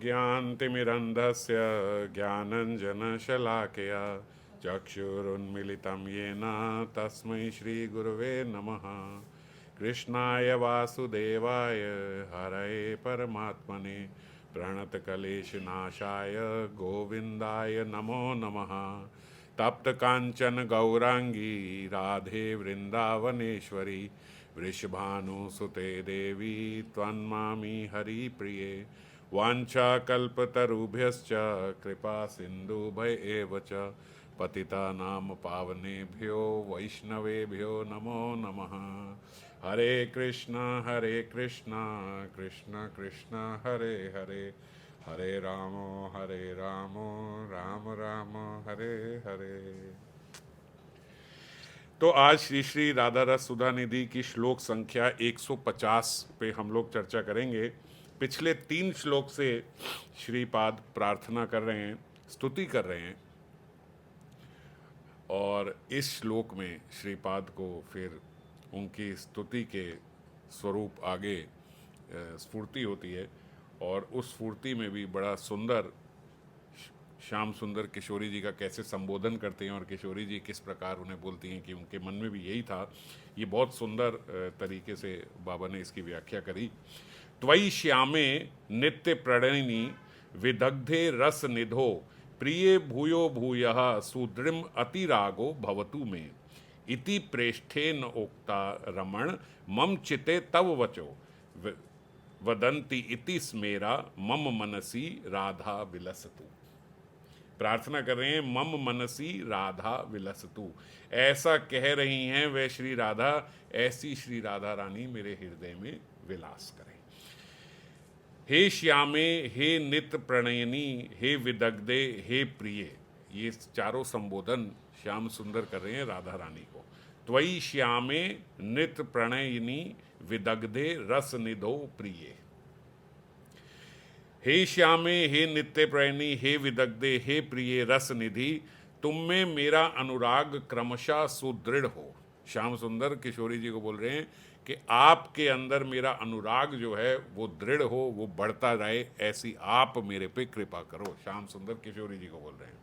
ज्ञानतिमिरन्धस्य ज्ञानञ्जनशलाकया चक्षुरुन्मिलितं येन तस्मै श्रीगुरवे नमः। कृष्णाय वासुदेवाय हरये परमात्मने प्रणतक्लेशनाशाय गोविन्दाय नमो नमः। तप्तकाञ्चन गौराङ्गी राधे वृन्दावनेश्वरी वृषभानुसुते देवी त्वन्मामि हरिप्रिये। वाञ्छाकल्पतरुभ्यश्च कृपा सिन्धुभय एव च पतितानां पावनेभ्यो वैष्णवेभ्यो नमो नमः। हरे कृष्ण कृष्ण कृष्ण हरे हरे, हरे राम राम राम हरे हरे। तो आज श्री श्री राधा रस सुधा निधि की श्लोक संख्या 150 पे हम लोग चर्चा करेंगे। पिछले 3 श्लोक से श्रीपाद प्रार्थना कर रहे हैं, स्तुति कर रहे हैं, और इस श्लोक में श्रीपाद को फिर उनकी स्तुति के स्वरूप आगे स्फूर्ति होती है, और उस स्फूर्ति में भी बड़ा सुंदर श्याम सुंदर किशोरी जी का कैसे संबोधन करते हैं और किशोरी जी किस प्रकार उन्हें बोलती हैं कि उनके मन में भी यही था। ये बहुत सुंदर तरीके से बाबा ने इसकी व्याख्या करी। त्वयि श्यामे नित्य प्रणयिनी विदग्धे रस निधो प्रिय भूयो भूयः सुदृढ़ अतिरागो भवतु में इति प्रेष्ठेन उक्ता रमण मम चिते तव वचो वदन्ति इति स्मेरा मम मनसी राधा विलसतु। प्रार्थना कर रहे हैं मम मनसी राधा विलसतु, ऐसा कह रही हैं वह श्री राधा, ऐसी श्री राधा रानी मेरे हृदय में विलास करें। हे श्यामे, हे नित्य प्रणयनी, हे विदग्धे, हे प्रिय, ये चारों संबोधन श्याम सुंदर कर रहे हैं राधा रानी को। त्वयि श्यामे नित्य प्रणयिनी विदग्धे रस निधो प्रिय। हे श्यामे, हे नित्य प्रणयिनी, हे विदग्धे, हे प्रिय रस निधि, तुम में मेरा अनुराग क्रमशः सुदृढ़ हो। श्याम सुंदर किशोरी जी को बोल रहे हैं कि आपके अंदर मेरा अनुराग जो है वो दृढ़ हो, वो बढ़ता रहे, ऐसी आप मेरे पे कृपा करो। श्याम सुंदर किशोरी जी को बोल रहे हैं।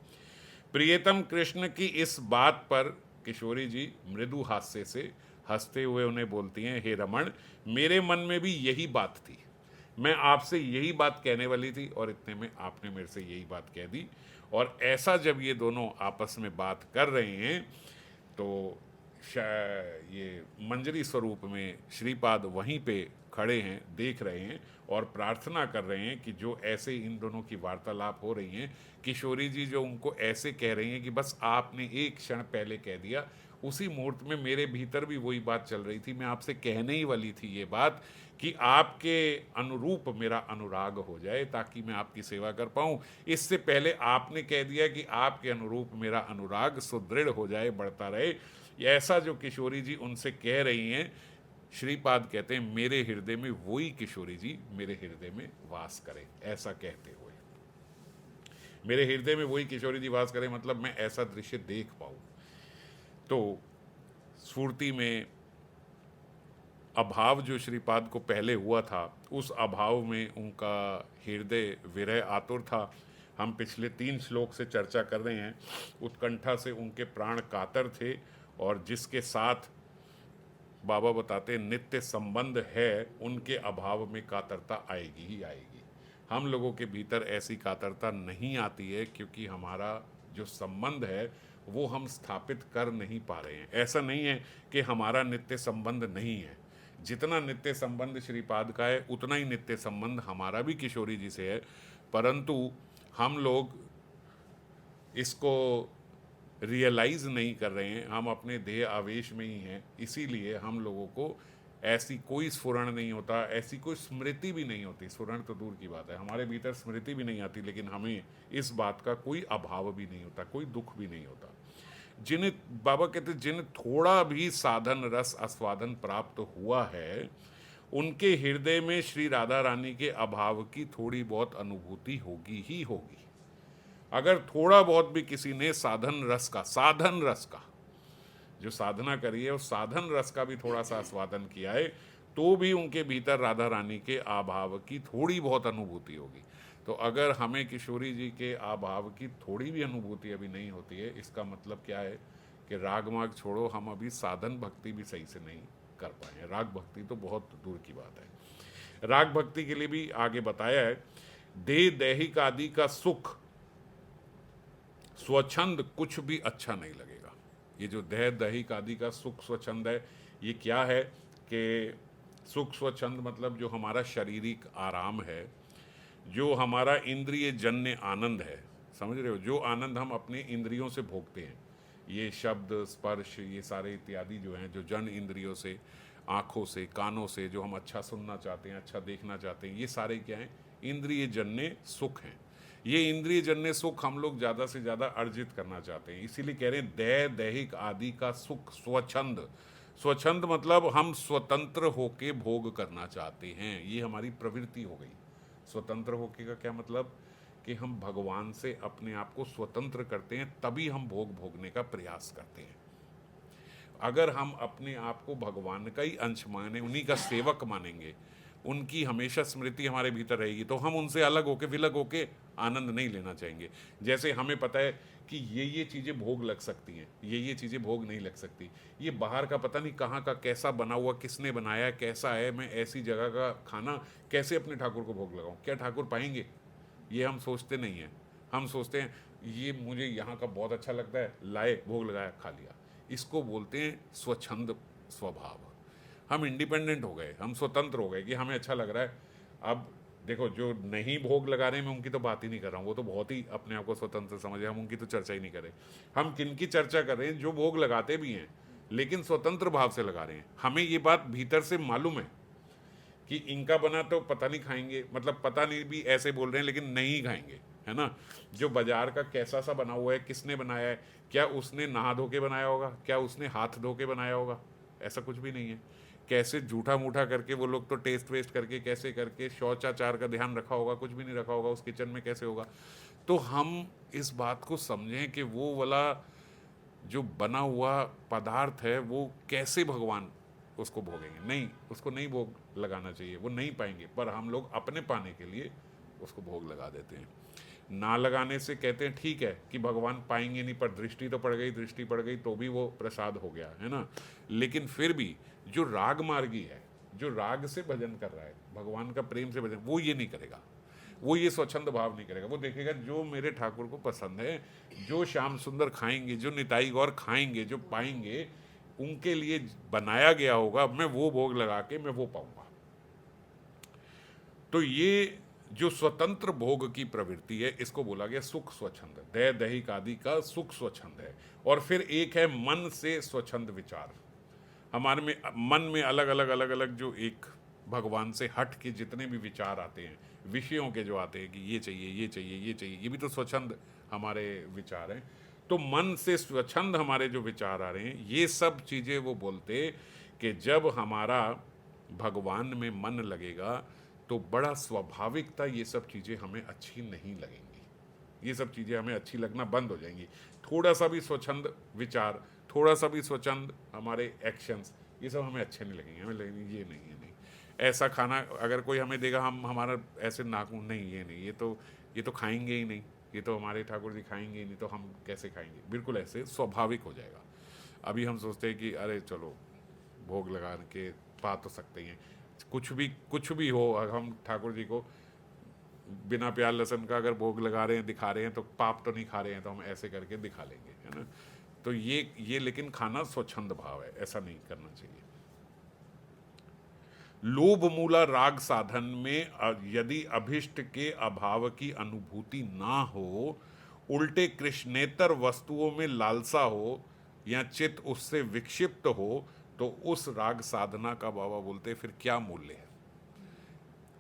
प्रियतम कृष्ण की इस बात पर किशोरी जी मृदु हास्य से हंसते हुए उन्हें बोलती हैं, हे रमण, मेरे मन में भी यही बात थी, मैं आपसे यही बात कहने वाली थी, और इतने में आपने मेरे से यही बात कह दी। और ऐसा जब ये दोनों आपस में बात कर रहे हैं तो ये मंजरी स्वरूप में श्रीपाद वहीं पे खड़े हैं, देख रहे हैं और प्रार्थना कर रहे हैं कि जो ऐसे इन दोनों की वार्तालाप हो रही हैं, किशोरी जी जो उनको ऐसे कह रही हैं कि बस आपने एक क्षण पहले कह दिया, उसी मुहूर्त में मेरे भीतर भी वही बात चल रही थी, मैं आपसे कहने ही वाली थी ये बात कि आपके अनुरूप मेरा अनुराग हो जाए ताकि मैं आपकी सेवा कर पाऊँ। इससे पहले आपने कह दिया कि आपके अनुरूप मेरा अनुराग सुदृढ़ हो जाए, बढ़ता रहे। ऐसा जो किशोरी जी उनसे कह रही हैं, श्रीपाद कहते हैं मेरे हृदय में वही किशोरी जी मेरे हृदय में वास करे। ऐसा कहते हुए मेरे हृदय में वही किशोरी जी वास करे, मतलब मैं ऐसा दृश्य देख पाऊँ। तो स्फूर्ति में अभाव जो श्रीपाद को पहले हुआ था, उस अभाव में उनका हृदय विरह आतुर था। हम पिछले 3 श्लोक से चर्चा कर रहे हैं। उत्कंठा से उनके प्राण कातर थे, और जिसके साथ बाबा बताते नित्य संबंध है, उनके अभाव में कातरता आएगी ही आएगी। हम लोगों के भीतर ऐसी कातरता नहीं आती है क्योंकि हमारा जो संबंध है वो हम स्थापित कर नहीं पा रहे हैं। ऐसा नहीं है कि हमारा नित्य संबंध नहीं है, जितना नित्य संबंध श्रीपाद का है उतना ही नित्य संबंध हमारा भी किशोरी जी से है, परंतु हम लोग इसको रियलाइज़ नहीं कर रहे हैं। हम अपने देह आवेश में ही हैं, इसीलिए हम लोगों को ऐसी कोई स्फुरण नहीं होता, ऐसी कोई स्मृति भी नहीं होती। स्फुरण तो दूर की बात है, हमारे भीतर स्मृति भी नहीं आती, लेकिन हमें इस बात का कोई अभाव भी नहीं होता, कोई दुख भी नहीं होता। जिन्हें बाबा कहते जिन्हें थोड़ा भी साधन रस आस्वादन प्राप्त हुआ है, उनके हृदय में श्री राधा रानी के अभाव की थोड़ी बहुत अनुभूति होगी ही होगी। अगर थोड़ा बहुत भी किसी ने साधन रस का जो साधना करी है उस साधन रस का भी थोड़ा सा आस्वादन किया है, तो भी उनके भीतर राधा रानी के अभाव की थोड़ी बहुत अनुभूति होगी। तो अगर हमें किशोरी जी के अभाव की थोड़ी भी अनुभूति अभी नहीं होती है, इसका मतलब क्या है कि राग मार्ग छोड़ो, हम अभी साधन भक्ति भी सही से नहीं कर पाए हैं। राग भक्ति तो बहुत दूर की बात है। राग भक्ति के लिए भी आगे बताया है, देह दैहिक आदि का सुख स्वच्छंद कुछ भी अच्छा नहीं लगेगा। ये जो देह दैहिक आदि का सुख स्वच्छंद है, ये क्या है कि सुख स्वच्छंद मतलब जो हमारा शारीरिक आराम है, जो हमारा इंद्रिय जन्य आनंद है, समझ रहे हो, जो आनंद हम अपने इंद्रियों से भोगते हैं, ये शब्द स्पर्श ये सारे इत्यादि जो हैं, जो जन इंद्रियों से, आँखों से, कानों से, जो हम अच्छा सुनना चाहते हैं, अच्छा देखना चाहते हैं, ये सारे क्या हैं, इंद्रिय जन्य सुख हैं। ये इंद्रिय जन्य सुख हम लोग ज़्यादा से ज़्यादा अर्जित करना चाहते हैं, इसीलिए कह रहे हैं देह दैहिक आदि का सुख स्वच्छंद। स्वच्छंद मतलब हम स्वतंत्र होके भोग करना चाहते हैं, ये हमारी प्रवृत्ति हो गई। स्वतंत्र होके का क्या मतलब कि हम भगवान से अपने आप को स्वतंत्र करते हैं, तभी हम भोग भोगने का प्रयास करते हैं। अगर हम अपने आप को भगवान का ही अंश माने, उन्हीं का सेवक मानेंगे, उनकी हमेशा स्मृति हमारे भीतर रहेगी, तो हम उनसे अलग होके विलग होके आनंद नहीं लेना चाहेंगे। जैसे हमें पता है कि ये चीज़ें भोग लग सकती हैं, ये चीज़ें भोग नहीं लग सकती, ये बाहर का पता नहीं कहाँ का कैसा बना हुआ, किसने बनाया, कैसा है, मैं ऐसी जगह का खाना कैसे अपने ठाकुर को भोग लगाऊं, क्या ठाकुर पाएंगे, ये हम सोचते नहीं हैं। हम सोचते हैं ये मुझे यहाँ का बहुत अच्छा लगता है, लाए भोग लगाया खा लिया। इसको बोलते हैं स्वच्छंद स्वभाव। हम इंडिपेंडेंट हो गए, हम स्वतंत्र हो गए कि हमें अच्छा लग रहा है। अब देखो, जो नहीं भोग लगा रहे हैं, मैं उनकी तो बात ही नहीं कर रहा हूँ, वो तो बहुत ही अपने आप को स्वतंत्र समझे, हम उनकी तो चर्चा ही नहीं करें। हम किन की चर्चा कर रहे हैं, जो भोग लगाते भी हैं लेकिन स्वतंत्र भाव से लगा रहे हैं। हमें ये बात भीतर से मालूम है कि इनका बना तो पता नहीं खाएंगे, मतलब पता नहीं भी ऐसे बोल रहे हैं लेकिन नहीं खाएंगे, है ना। जो बाजार का कैसा सा बना हुआ है, किसने बनाया है, क्या उसने नहा धो के बनाया होगा, क्या उसने हाथ धो के बनाया होगा, ऐसा कुछ भी नहीं है। कैसे झूठा मूठा करके वो लोग तो टेस्ट वेस्ट करके कैसे करके शौचाचार का ध्यान रखा होगा, कुछ भी नहीं रखा होगा, उस किचन में कैसे होगा। तो हम इस बात को समझें कि वो वाला जो बना हुआ पदार्थ है वो कैसे भगवान उसको भोगेंगे, नहीं, उसको नहीं भोग लगाना चाहिए, वो नहीं पाएंगे, पर हम लोग अपने पाने के लिए उसको भोग लगा देते हैं। ना लगाने से कहते हैं ठीक है कि भगवान पाएंगे नहीं, पर दृष्टि तो पड़ गई, दृष्टि पड़ गई तो भी वो प्रसाद हो गया, है ना। लेकिन फिर भी जो राग मार्गी है, जो राग से भजन कर रहा है, भगवान का प्रेम से भजन, वो ये नहीं करेगा, वो ये स्वच्छंद भाव नहीं करेगा। वो देखेगा जो मेरे ठाकुर को पसंद है, जो श्याम सुंदर खाएंगे, जो निताई गौर खाएंगे, जो पाएंगे, उनके लिए बनाया गया होगा, मैं वो भोग लगा के मैं वो पाऊंगा। तो ये जो स्वतंत्र भोग की प्रवृत्ति है, इसको बोला गया सुख स्वच्छंद। देह दैहिक आदि का सुख स्वच्छंद है। और फिर एक है मन से स्वच्छंद विचार। हमारे में मन में अलग अलग जो एक भगवान से हट के जितने भी विचार आते हैं, विषयों के जो आते हैं कि ये चाहिए, ये चाहिए, ये चाहिए, ये भी तो स्वच्छंद हमारे विचार हैं। तो मन से स्वच्छंद हमारे जो विचार आ रहे हैं, ये सब चीज़ें वो बोलते कि जब हमारा भगवान में मन लगेगा तो बड़ा स्वाभाविकता ये सब चीज़ें हमें अच्छी नहीं लगेंगी, ये सब चीज़ें हमें अच्छी लगना बंद हो जाएंगी। थोड़ा सा भी स्वच्छंद विचार, थोड़ा सा भी स्वच्छंद हमारे एक्शंस, ये सब हमें अच्छे नहीं लगेंगे, हमें लगेंगे ये नहीं, ये नहीं। ऐसा खाना अगर कोई हमें देगा, हम हमारा ऐसे नाखून, नहीं ये नहीं, ये तो खाएंगे ही नहीं, ये तो हमारे ठाकुर जी खाएंगे ही नहीं, तो हम कैसे खाएंगे, बिल्कुल ऐसे स्वाभाविक हो जाएगा। अभी हम सोचते हैं कि अरे चलो भोग लगा के पा तो सकते हैं, कुछ भी हो, हम ठाकुर जी को बिना प्याज लहसुन का अगर भोग लगा रहे हैं, दिखा रहे हैं, तो पाप तो नहीं खा रहे हैं, तो हम ऐसे करके दिखा लेंगे, है ना। तो ये लेकिन खाना स्वच्छंद भाव है, ऐसा नहीं करना चाहिए। लोभ मूला राग साधन में यदि अभिष्ट के अभाव की अनुभूति ना हो, उल्टे कृष्णेतर वस्तुओं में लालसा हो या चित्त उससे विक्षिप्त हो, तो उस राग साधना का बाबा बोलते फिर क्या मूल्य है,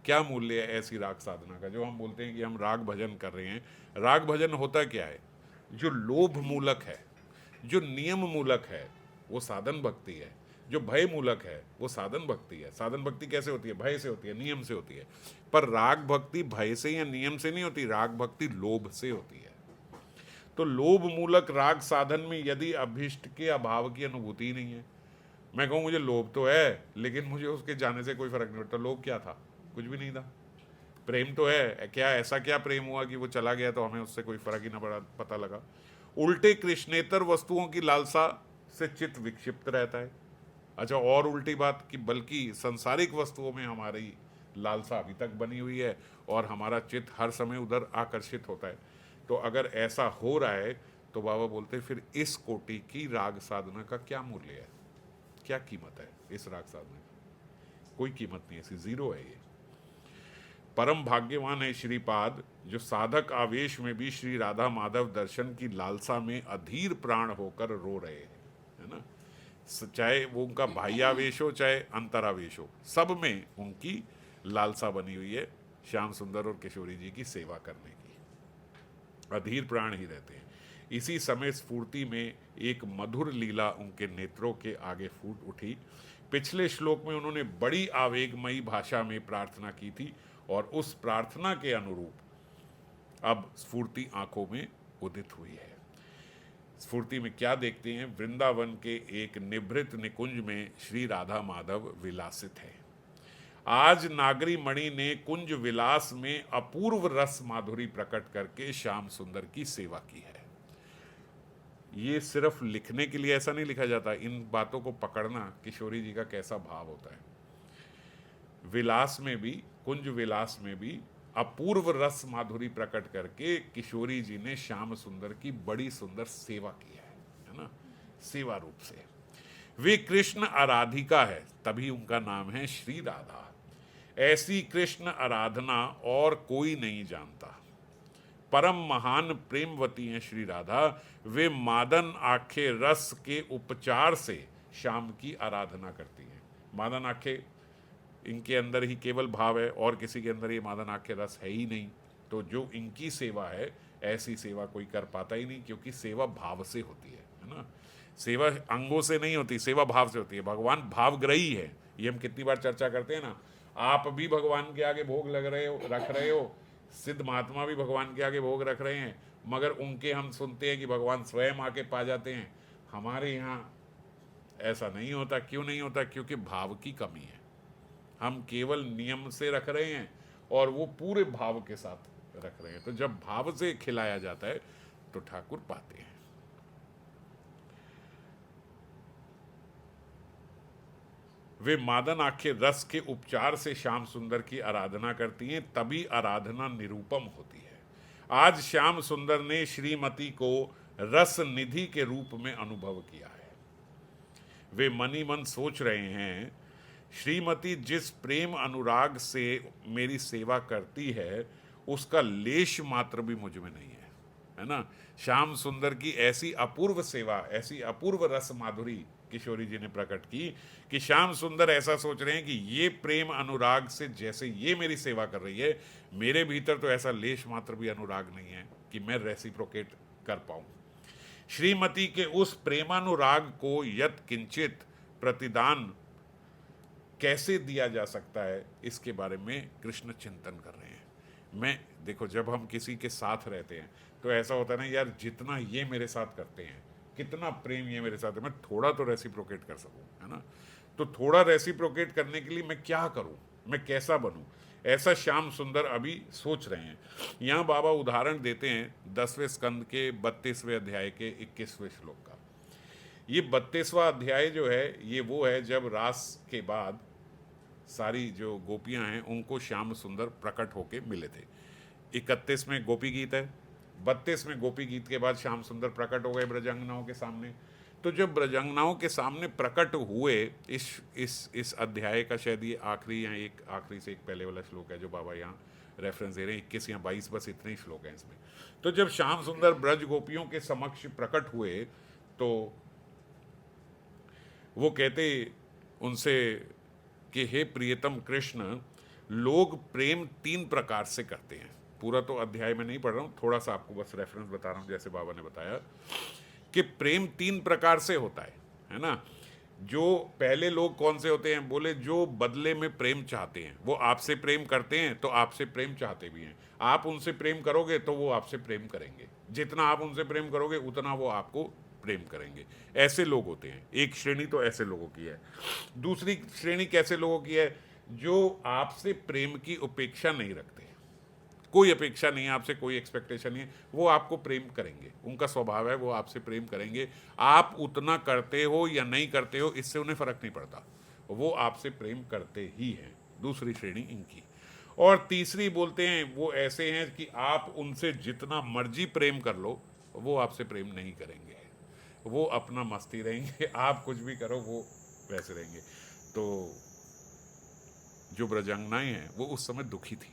क्या मूल्य है ऐसी राग साधना का। जो हम बोलते हैं कि हम राग भजन कर रहे हैं, राग भजन होता क्या है, जो लोभ मूलक है, जो नियम मूलक है, वो साधन भक्ति है। जो भय मूलक है वो साधन भक्ति है। साधन भक्ति कैसे होती है, भय से होती है, नियम से होती है। पर राग भक्ति भय से या नियम से नहीं होती, राग भक्ति लोभ से होती है। तो लोभ मूलक राग साधन में यदि अभिष्ट के अभाव की अनुभूति ही नहीं है, मैं कहूँ मुझे लोभ तो है लेकिन मुझे उसके जाने से कोई फर्क नहीं पड़ता, लोभ क्या था, कुछ भी नहीं था, प्रेम तो है, क्या ऐसा क्या प्रेम हुआ कि वो चला गया तो हमें उससे कोई फर्क ही ना पड़ा, पता लगा। उल्टे कृष्णेतर वस्तुओं की लालसा से चित्त विक्षिप्त रहता है। अच्छा, और उल्टी बात कि बल्कि सांसारिक वस्तुओं में हमारी लालसा अभी तक बनी हुई है और हमारा चित्त हर समय उधर आकर्षित होता है। तो अगर ऐसा हो रहा है तो बाबा बोलते फिर इस कोटि की राग साधना का क्या मूल्य है, क्या कीमत है इस राग साधना की? कोई कीमत नहीं, ऐसी जीरो है ये। परम भाग्यवान है श्रीपाद जो साधक आवेश में भी श्री राधा माधव दर्शन की लालसा में अधीर प्राण होकर रो रहे हैं, है ना। चाहे वो उनका बाह्यावेश हो चाहे अंतरावेश हो, सब में उनकी लालसा बनी हुई है श्याम सुंदर और किशोरी जी की सेवा करने की, अधीर प्राण ही रहते हैं। इसी समय स्फूर्ति में एक मधुर लीला उनके नेत्रों के आगे फूट उठी। पिछले श्लोक में उन्होंने बड़ी आवेगमयी भाषा में प्रार्थना की थी और उस प्रार्थना के अनुरूप अब स्फूर्ति आंखों में उदित हुई है। स्फूर्ति में क्या देखते हैं? वृंदावन के एक निभृत निकुंज में श्री राधा माधव विलासित है। आज नागरी मणि ने कुंज विलास में अपूर्व रस माधुरी प्रकट करके श्याम सुंदर की सेवा की है। ये सिर्फ लिखने के लिए ऐसा नहीं लिखा जाता, इन बातों को पकड़ना किशोरी जी का कैसा भाव होता है। विलास में भी, कुंज विलास में भी अपूर्व रस माधुरी प्रकट करके किशोरी जी ने श्याम सुंदर की बड़ी सुंदर सेवा की है ना, सेवा रूप से। वे कृष्ण आराधिका है, तभी उनका नाम है श्री राधा। ऐसी कृष्ण आराधना और कोई नहीं जानता। परम महान प्रेमवती हैं श्री राधा। वे मादन आखे रस के उपचार से श्याम की आराधना करती हैं। मादन आखे इनके अंदर ही केवल भाव है और किसी के अंदर ये मादन आखे रस है ही नहीं। तो जो इनकी सेवा है, ऐसी सेवा कोई कर पाता ही नहीं, क्योंकि सेवा भाव से होती है ना। सेवा अंगों से नहीं होती, सेवा भाव से होती है। भगवान भावग्रही है, ये हम कितनी बार चर्चा करते हैं ना। आप भी भगवान के आगे भोग रख रहे हो, सिद्ध महात्मा भी भगवान के आगे भोग रख रहे हैं, मगर उनके हम सुनते हैं कि भगवान स्वयं आके पा जाते हैं। हमारे यहाँ ऐसा नहीं होता। क्यों नहीं होता? क्योंकि भाव की कमी है। हम केवल नियम से रख रहे हैं और वो पूरे भाव के साथ रख रहे हैं। तो जब भाव से खिलाया जाता है तो ठाकुर पाते हैं। वे मादन आखे रस के उपचार से श्याम सुंदर की आराधना करती हैं, तभी आराधना निरूपम होती है। आज श्याम सुंदर ने श्रीमती को रस निधि के रूप में अनुभव किया है। वे मनी मन सोच रहे हैं, श्रीमती जिस प्रेम अनुराग से मेरी सेवा करती है उसका लेश मात्र भी मुझ में नहीं है ना। श्याम सुंदर की ऐसी अपूर्व सेवा, ऐसी अपूर्व रस माधुरी किशोरी जी ने प्रकट की कि श्याम सुंदर ऐसा सोच रहे हैं कि ये प्रेम अनुराग से जैसे ये मेरी सेवा कर रही है, मेरे भीतर तो ऐसा लेश मात्र भी अनुराग नहीं है कि मैं रेसिप्रोकेट कर पाऊं। श्रीमती के उस प्रेमानुराग को यत किंचित प्रतिदान कैसे दिया जा सकता है, इसके बारे में कृष्ण चिंतन कर रहे हैं। देखो, जब हम किसी के साथ रहते हैं तो ऐसा होता है ना, यार जितना ये मेरे साथ करते हैं, कितना प्रेम ये मेरे साथ है, मैं थोड़ा तो रेसिप्रोकेट कर सकूं, है ना। तो थोड़ा रेसिप्रोकेट करने के लिए मैं क्या करूं, मैं कैसा बनूं, ऐसा श्याम सुंदर अभी सोच रहे हैं। यहाँ बाबा उदाहरण देते हैं 10वें स्कंद के 32वें अध्याय के 21वें श्लोक का। ये 32वां अध्याय जो है, ये वो है जब रास के बाद सारी जो गोपियां हैं उनको श्याम सुंदर प्रकट होके मिले थे। 31 में गोपी गीत है, 32 में गोपी गीत के बाद श्याम सुंदर प्रकट हो गए ब्रजंगनाओं के सामने। तो जब ब्रजंगनाओं के सामने प्रकट हुए, इस अध्याय का शायद ये आखिरी या एक आखिरी से एक पहले वाला श्लोक है जो बाबा यहाँ रेफरेंस दे रहे हैं, 21 या 22, बस इतने ही श्लोक हैं इसमें। तो जब श्याम सुंदर ब्रज गोपियों के समक्ष प्रकट हुए तो वो कहते उनसे कि हे प्रियतम कृष्ण, लोग प्रेम 3 प्रकार से करते हैं। पूरा तो अध्याय में नहीं पढ़ रहा हूँ, थोड़ा सा आपको बस रेफरेंस बता रहा हूँ, जैसे बाबा ने बताया कि प्रेम 3 प्रकार से होता है ना। जो पहले लोग कौन से होते हैं? बोले जो बदले में प्रेम चाहते हैं, वो आपसे प्रेम करते हैं तो आपसे प्रेम चाहते भी हैं। आप उनसे प्रेम करोगे तो वो आपसे प्रेम करेंगे, जितना आप उनसे प्रेम करोगे उतना वो आपको प्रेम करेंगे। ऐसे लोग होते हैं। एक श्रेणी तो ऐसे लोगों की है। दूसरी श्रेणी कैसे लोगों की है? जो आपसे प्रेम की उपेक्षा नहीं रखते, कोई अपेक्षा नहीं है आपसे, कोई एक्सपेक्टेशन नहीं है, वो आपको प्रेम करेंगे, उनका स्वभाव है, वो आपसे प्रेम करेंगे। आप उतना करते हो या नहीं करते हो इससे उन्हें फर्क नहीं पड़ता, वो आपसे प्रेम करते ही हैं। दूसरी श्रेणी इनकी। और तीसरी बोलते हैं वो ऐसे हैं कि आप उनसे जितना मर्जी प्रेम कर लो वो आपसे प्रेम नहीं करेंगे, वो अपना मस्ती रहेंगे, आप कुछ भी करो वो वैसे रहेंगे। तो जो ब्रजांगनाएं हैं वो उस समय दुखी थी,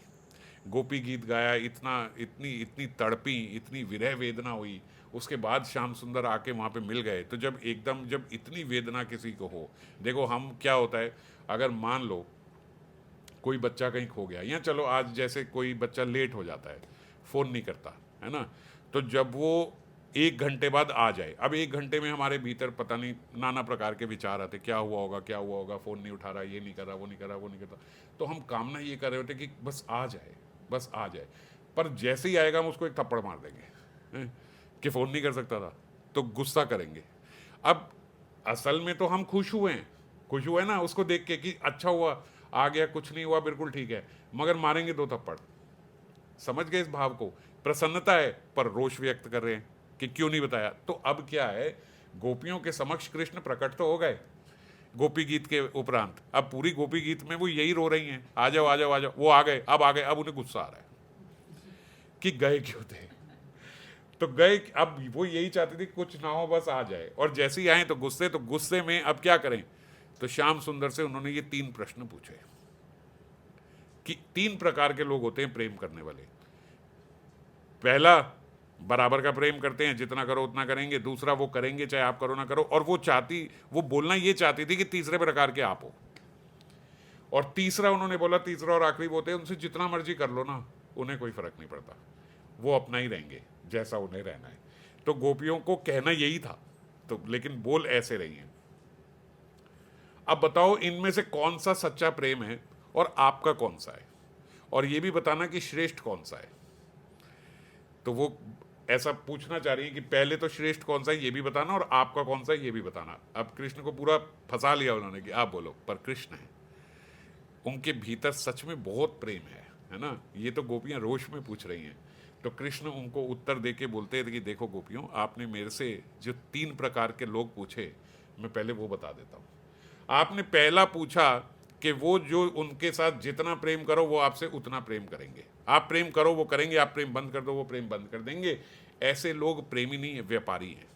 गोपी गीत गाया, इतना इतनी इतनी तड़पी, इतनी विरह वेदना हुई, उसके बाद श्याम सुंदर आके वहाँ पे मिल गए। तो जब एकदम जब इतनी वेदना किसी को हो, देखो हम क्या होता है, अगर मान लो कोई बच्चा कहीं खो गया, या चलो आज जैसे कोई बच्चा लेट हो जाता है, फ़ोन नहीं करता है ना, तो जब वो 1 घंटे बाद आ जाए, अब 1 घंटे में हमारे भीतर पता नहीं नाना प्रकार के विचार आते, क्या हुआ होगा, क्या हुआ होगा, फ़ोन नहीं उठा रहा, ये नहीं कर रहा, वो नहीं कर रहा, वो नहीं करता, तो हम कामना ये कर रहे होते कि बस आ जाए, बस आ जाए। पर जैसे ही आएगा हम उसको एक थप्पड़ मार देंगे, हैं, कि फ़ोन नहीं कर सकता था, तो गुस्सा करेंगे। अब असल में तो हम खुश हुए हैं, खुश हुए ना उसको देख के कि अच्छा हुआ आ गया, कुछ नहीं हुआ, बिल्कुल ठीक है, मगर मारेंगे 2 थप्पड़। समझ गए इस भाव को? प्रसन्नता है पर रोष व्यक्त कर रहे हैं कि क्यों नहीं बताया। तो अब क्या है, गोपियों के समक्ष कृष्ण प्रकट तो हो गए गोपी गीत के उपरांत, अब पूरी गोपी गीत में वो यही रो रही हैं, आ जाओ आ जाओ आ जाओ, वो आ गए, अब आ गए, अब उन्हें गुस्सा आ रहा है कि गए क्यों थे, तो गए, अब वो यही चाहती थी कुछ ना हो बस आ जाए, और जैसे ही आए तो गुस्से में अब क्या करें, तो श्याम सुंदर से उन्होंने ये 3 प्रश्न पूछे कि 3 प्रकार के लोग होते हैं प्रेम करने वाले। पहला, बराबर का प्रेम करते हैं, जितना करो उतना करेंगे। दूसरा, वो करेंगे चाहे आप करो ना करो, और वो बोलना ये चाहती थी कि तीसरे प्रकार के आप हो। और तीसरा उन्होंने बोला, तीसरा और आखिरी बोलते हैं उनसे जितना मर्जी कर लो ना, उन्हें कोई फर्क नहीं पड़ता, वो अपना ही रहेंगे जैसा उन्हें रहना है। तो गोपियों को कहना यही था, तो लेकिन बोल ऐसे रही हैं। अब बताओ इनमें से कौन सा सच्चा प्रेम है और आपका कौन सा है, और ये भी बताना कि श्रेष्ठ कौन सा है। तो वो ऐसा पूछना चाह रही है कि पहले तो श्रेष्ठ कौन सा है ये भी बताना, और आपका कौन सा है ये भी बताना। अब कृष्ण को पूरा फंसा लिया उन्होंने कि आप बोलो, पर कृष्ण है, उनके भीतर सच में बहुत प्रेम है ना। ये तो गोपियां रोष में पूछ रही हैं, तो कृष्ण उनको उत्तर देके बोलते थे कि देखो गोपियों, आपने मेरे से जो 3 प्रकार के लोग पूछे, मैं पहले वो बता देता हूँ। आपने पहला पूछा कि वो जो उनके साथ जितना प्रेम करो वो आपसे उतना प्रेम करेंगे, आप प्रेम करो वो करेंगे, आप प्रेम बंद कर दो वो प्रेम बंद कर देंगे। ऐसे लोग प्रेमी नहीं है, व्यापारी हैं,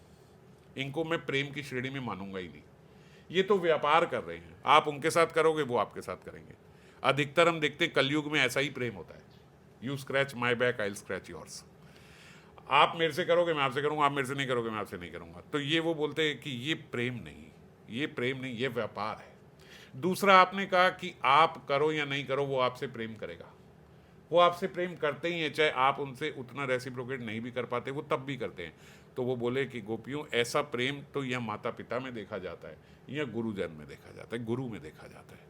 इनको मैं प्रेम की श्रेणी में मानूंगा ही नहीं। ये तो व्यापार कर रहे हैं, आप उनके साथ करोगे वो आपके साथ करेंगे। अधिकतर हम देखते हैं कलयुग में ऐसा ही प्रेम होता है, you scratch my back I will scratch yours. आप मेरे से करोगे मैं आपसे करूंगा, आप मेरे से नहीं करोगे मैं आपसे नहीं करूंगा। तो ये वो बोलते हैं कि ये प्रेम नहीं, ये प्रेम नहीं, ये व्यापार है। दूसरा आपने कहा कि आप करो या नहीं करो वो आपसे प्रेम करेगा, वो आपसे प्रेम करते ही हैं, चाहे आप उनसे उतना रेसिप्रोकेट नहीं भी कर पाते वो तब भी करते हैं। तो वो बोले कि गोपियों, ऐसा प्रेम तो यह माता पिता में देखा जाता है, या गुरुजन में देखा जाता है, गुरु में देखा जाता है।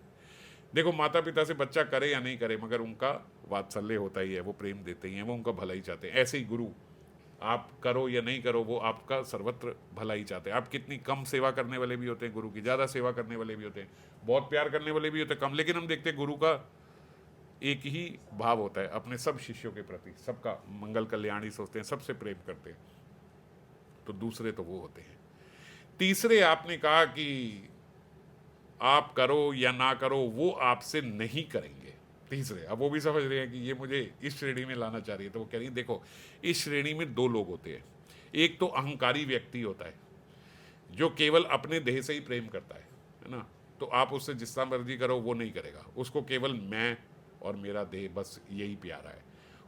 देखो माता पिता से बच्चा करे या नहीं करे, मगर उनका वात्सल्य होता ही है, वो प्रेम देते ही हैं, वो उनका भला ही चाहते हैं। ऐसे ही गुरु, आप करो या नहीं करो वो आपका सर्वत्र भला ही चाहते हैं। आप कितनी कम सेवा करने वाले भी होते हैं गुरु की, ज़्यादा सेवा करने वाले भी होते हैं, बहुत प्यार करने वाले भी होते हैं कम, लेकिन हम देखते हैं गुरु का एक ही भाव होता है अपने सब शिष्यों के प्रति, सबका मंगल कल्याण ही सोचते हैं, सबसे प्रेम करते हैं। तो दूसरे तो वो होते हैं। तीसरे आपने कहा कि आप करो या ना करो वो आपसे नहीं करेंगे। तीसरे, अब वो भी समझ रहे हैं कि ये मुझे इस श्रेणी में लाना चाह रही है, तो वो कह रही है देखो इस श्रेणी में 2 लोग होते हैं। एक तो अहंकारी व्यक्ति होता है जो केवल अपने देह से ही प्रेम करता है ना, तो आप उससे जितना मर्जी करो वो नहीं करेगा, उसको केवल मैं और मेरा देह बस यही प्यारा है।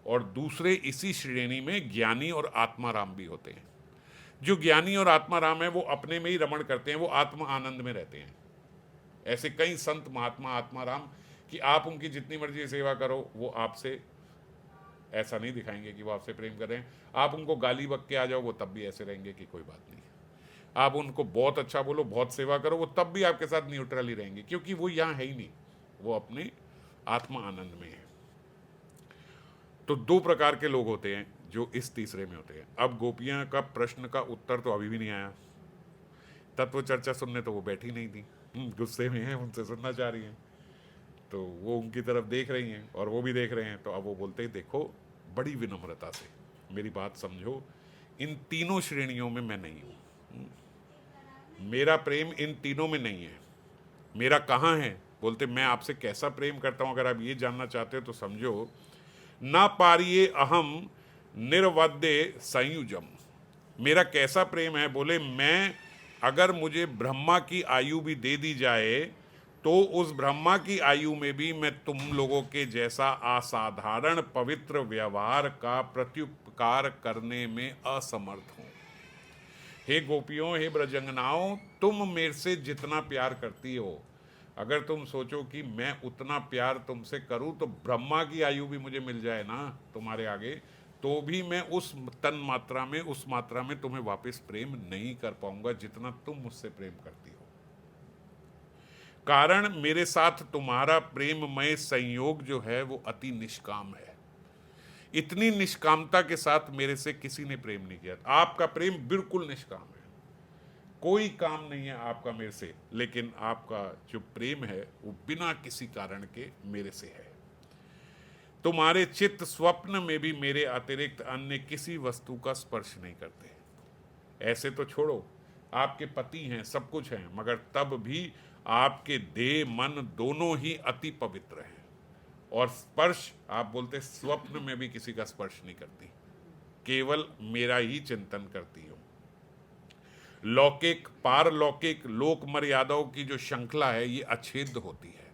और दूसरे इसी श्रेणी में ज्ञानी और आत्माराम भी होते हैं। जो ज्ञानी और आत्माराम है वो अपने में ही रमण करते हैं, वो आत्मा आनंद में रहते हैं। ऐसे कई संत महात्मा आत्माराम कि आप उनकी जितनी मर्जी सेवा करो वो आपसे ऐसा नहीं दिखाएंगे कि वो आपसे प्रेम कर रहे हैं। आप उनको गाली बक के आ जाओ वो तब भी ऐसे रहेंगे कि कोई बात नहीं। आप उनको बहुत अच्छा बोलो, बहुत सेवा करो, वो तब भी आपके साथ न्यूट्रल ही रहेंगे, क्योंकि वो यहाँ है ही नहीं, वो अपने आत्मा आनंद में है। तो 2 प्रकार के लोग होते हैं जो इस तीसरे में होते हैं। अब गोपियां का प्रश्न का उत्तर तो अभी भी नहीं आया, तत्व चर्चा सुनने तो वो बैठी नहीं थी, गुस्से में है, उनसे सुनना चाह रही हैं, तो वो उनकी तरफ देख रही हैं और वो भी देख रहे हैं। तो अब वो बोलते हैं देखो बड़ी विनम्रता से मेरी बात समझो, इन तीनों श्रेणियों में मैं नहीं हूँ। मेरा प्रेम इन तीनों में नहीं है। मेरा कहाँ है? बोलते मैं आपसे कैसा प्रेम करता हूँ, अगर आप ये जानना चाहते हो तो समझो, ना पारिये अहम निर्वद्य संयुजम। मेरा कैसा प्रेम है? बोले मैं, अगर मुझे ब्रह्मा की आयु भी दे दी जाए तो उस ब्रह्मा की आयु में भी मैं तुम लोगों के जैसा असाधारण पवित्र व्यवहार का प्रत्युपकार करने में असमर्थ हूं। हे गोपियों, हे ब्रजंगनाओं, तुम मेरे से जितना प्यार करती हो, अगर तुम सोचो कि मैं उतना प्यार तुमसे करूं तो ब्रह्मा की आयु भी मुझे मिल जाए ना तुम्हारे आगे, तो भी मैं उस तन मात्रा में, उस मात्रा में तुम्हें वापस प्रेम नहीं कर पाऊंगा जितना तुम मुझसे प्रेम करती हो। कारण मेरे साथ तुम्हारा प्रेममय संयोग जो है वो अति निष्काम है। इतनी निष्कामता के साथ मेरे से किसी ने प्रेम नहीं किया। आपका प्रेम बिल्कुल निष्काम है, कोई काम नहीं है आपका मेरे से, लेकिन आपका जो प्रेम है वो बिना किसी कारण के मेरे से है। तुम्हारे चित्त स्वप्न में भी मेरे अतिरिक्त अन्य किसी वस्तु का स्पर्श नहीं करते। ऐसे तो छोड़ो, आपके पति हैं, सब कुछ हैं, मगर तब भी आपके देह मन दोनों ही अति पवित्र हैं। और स्पर्श, आप बोलते स्वप्न में भी किसी का स्पर्श नहीं करती, केवल मेरा ही चिंतन करती हो। लौकिक पारलौकिक लोक मर्यादाओं की जो श्रृंखला है ये अछेद्य होती है।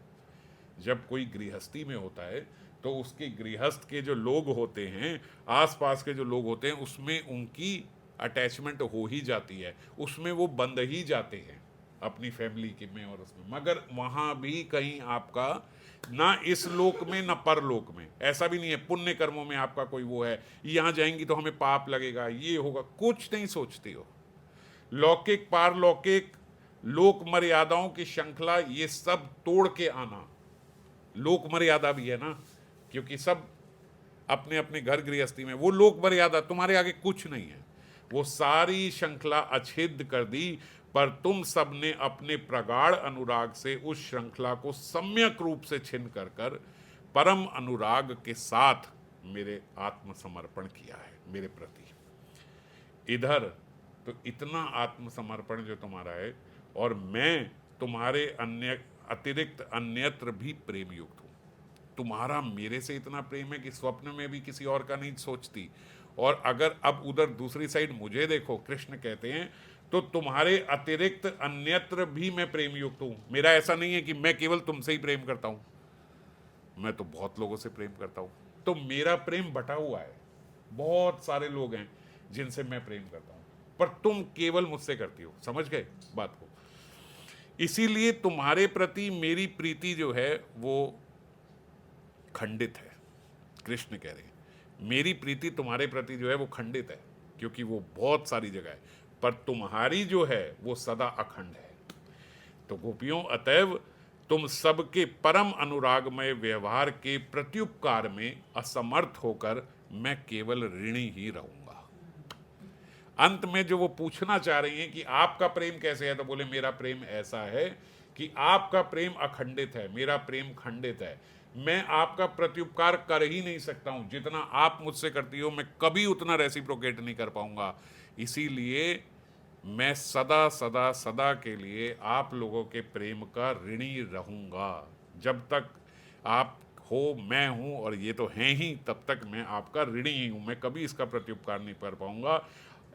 जब कोई गृहस्थी में होता है तो उसके गृहस्थ के जो लोग होते हैं, आसपास के जो लोग होते हैं, उसमें उनकी अटैचमेंट हो ही जाती है, उसमें वो बंध ही जाते हैं अपनी फैमिली के में और उसमें। मगर वहाँ भी कहीं आपका ना इस लोक में ना परलोक में, ऐसा भी नहीं है पुण्य कर्मों में आपका कोई वो है, यहाँ जाएंगी तो हमें पाप लगेगा, ये होगा, कुछ नहीं सोचते हो। लौकिक पारलौकिक लोक मर्यादाओं की श्रृंखला ये सब तोड़ के आना, लोक मर्यादा भी है ना, क्योंकि सब अपने अपने घर गृहस्थी में, वो लोक मर्यादा तुम्हारे आगे कुछ नहीं है, वो सारी श्रृंखला अछेद्य कर दी। पर तुम सबने अपने प्रगाढ़ अनुराग से उस श्रृंखला को सम्यक रूप से छिन कर कर परम अनुराग के साथ मेरे आत्मसमर्पण किया है मेरे प्रति। इधर तो इतना आत्मसमर्पण जो तुम्हारा है, और मैं तुम्हारे अन्य अतिरिक्त अन्यत्र भी प्रेम युक्त हूँ। तुम्हारा मेरे से इतना प्रेम है कि स्वप्न में भी किसी और का नहीं सोचती। और अगर अब उधर दूसरी साइड मुझे देखो, कृष्ण कहते हैं, तो तुम्हारे अतिरिक्त अन्यत्र भी मैं प्रेम युक्त हूँ। मेरा ऐसा नहीं है कि मैं केवल तुमसे ही प्रेम करता हूँ, मैं तो बहुत लोगों से प्रेम करता हूँ। तो मेरा प्रेम बटा हुआ है, बहुत सारे लोग हैं जिनसे मैं प्रेम करता हूँ, पर तुम केवल मुझसे करती हो। समझ गए बात को? इसीलिए तुम्हारे प्रति मेरी प्रीति जो है वो खंडित है। कृष्ण कह रहे हैं मेरी प्रीति तुम्हारे प्रति जो है वो खंडित है, क्योंकि वो बहुत सारी जगह है, पर तुम्हारी जो है वो सदा अखंड है। तो गोपियों, अतएव तुम सबके परम अनुरागमय व्यवहार के प्रत्युपकार में असमर्थ होकर मैं केवल ऋणी ही रहूंगा। अंत में जो वो पूछना चाह रही हैं कि आपका प्रेम कैसे है, तो बोले मेरा प्रेम ऐसा है कि आपका प्रेम अखंडित है, मेरा प्रेम खंडित है। मैं आपका प्रत्युपकार कर ही नहीं सकता हूं, जितना आप मुझसे करती हो मैं कभी उतना रेसिप्रोकेट नहीं कर पाऊंगा। इसीलिए मैं सदा सदा सदा के लिए आप लोगों के प्रेम का ऋणी रहूंगा। जब तक आप हो, मैं हूं, और ये तो हैं ही, तब तक मैं आपका ऋणी ही हूं, मैं कभी इसका प्रत्युपकार नहीं कर पाऊंगा।